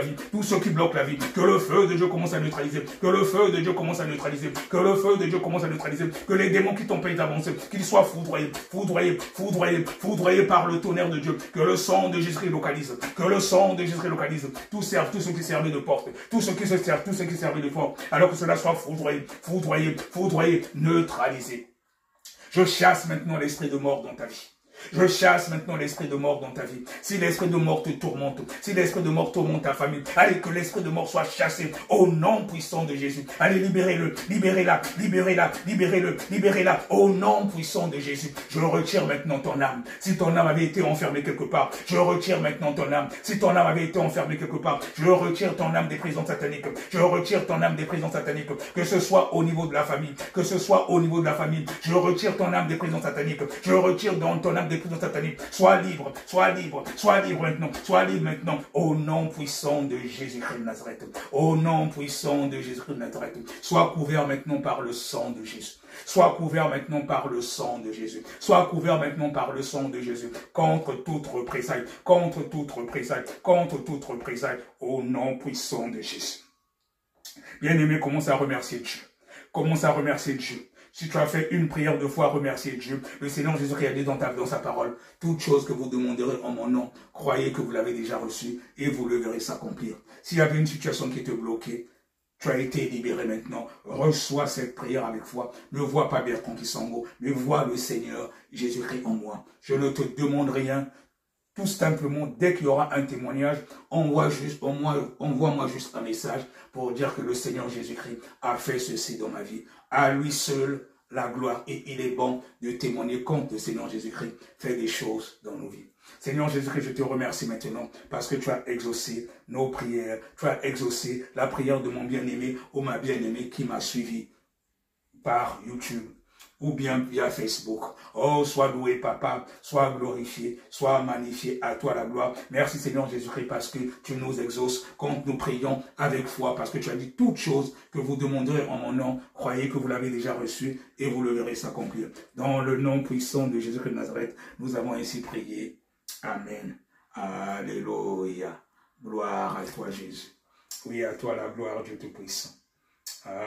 la vie, que le feu de Dieu commence à neutraliser, que les démons qui t'empêchent d'avancer, qu'ils soient foudroyés par le tonnerre de Dieu, que le sang de Jésus localise, tout ce qui servait de porte, tout ce qui servait de porte, alors que cela soit foudroyé, neutralisé. Je chasse maintenant l'esprit de mort dans ta vie. Je chasse maintenant l'esprit de mort dans ta vie. Si l'esprit de mort te tourmente, si l'esprit de mort tourmente ta famille, allez, que l'esprit de mort soit chassé au nom puissant de Jésus. Allez, libérez-le, libérez-la, au nom puissant de Jésus. Je retire maintenant ton âme. Si ton âme avait été enfermée quelque part, je retire maintenant ton âme. Si ton âme avait été enfermée quelque part, je retire ton âme des prisons sataniques. Que ce soit au niveau de la famille, je retire ton âme des prisons sataniques. Je retire dans ton âme des prisons sataniques. Sois libre maintenant, au nom puissant de Jésus-Christ de Nazareth. Au nom puissant de Jésus-Christ de Nazareth. Sois couvert maintenant par le sang de Jésus. Sois couvert maintenant par le sang de Jésus. Contre toute représailles, au nom puissant de Jésus. Bien-aimé, commence à remercier Dieu. Si tu as fait une prière de foi, remercier Dieu. Le Seigneur Jésus-Christ a dit dans sa parole, toute chose que vous demanderez en mon nom, croyez que vous l'avez déjà reçue et vous le verrez s'accomplir. S'il y avait une situation qui te bloquait, tu as été libéré maintenant. Reçois cette prière avec foi. Ne vois pas Bertrand Kissango, mais vois le Seigneur Jésus-Christ en moi. Je ne te demande rien. Tout simplement, dès qu'il y aura un témoignage, envoie-moi juste un message pour dire que le Seigneur Jésus-Christ a fait ceci dans ma vie. À lui seul, la gloire, et il est bon de témoigner quand le Seigneur Jésus-Christ fait des choses dans nos vies. Seigneur Jésus-Christ, je te remercie maintenant parce que tu as exaucé nos prières. Tu as exaucé la prière de mon bien-aimé ou ma bien-aimée qui m'a suivi par YouTube ou bien via Facebook. Oh, sois loué, Papa, sois glorifié, sois magnifié, à toi la gloire. Merci Seigneur Jésus-Christ parce que tu nous exauces quand nous prions avec foi, parce que tu as dit toutes choses que vous demanderez en mon nom. Croyez que vous l'avez déjà reçu et vous le verrez s'accomplir. Dans le nom puissant de Jésus-Christ de Nazareth, nous avons ainsi prié. Amen. Alléluia. Gloire à toi Jésus. Oui, à toi la gloire, Dieu Tout-Puissant.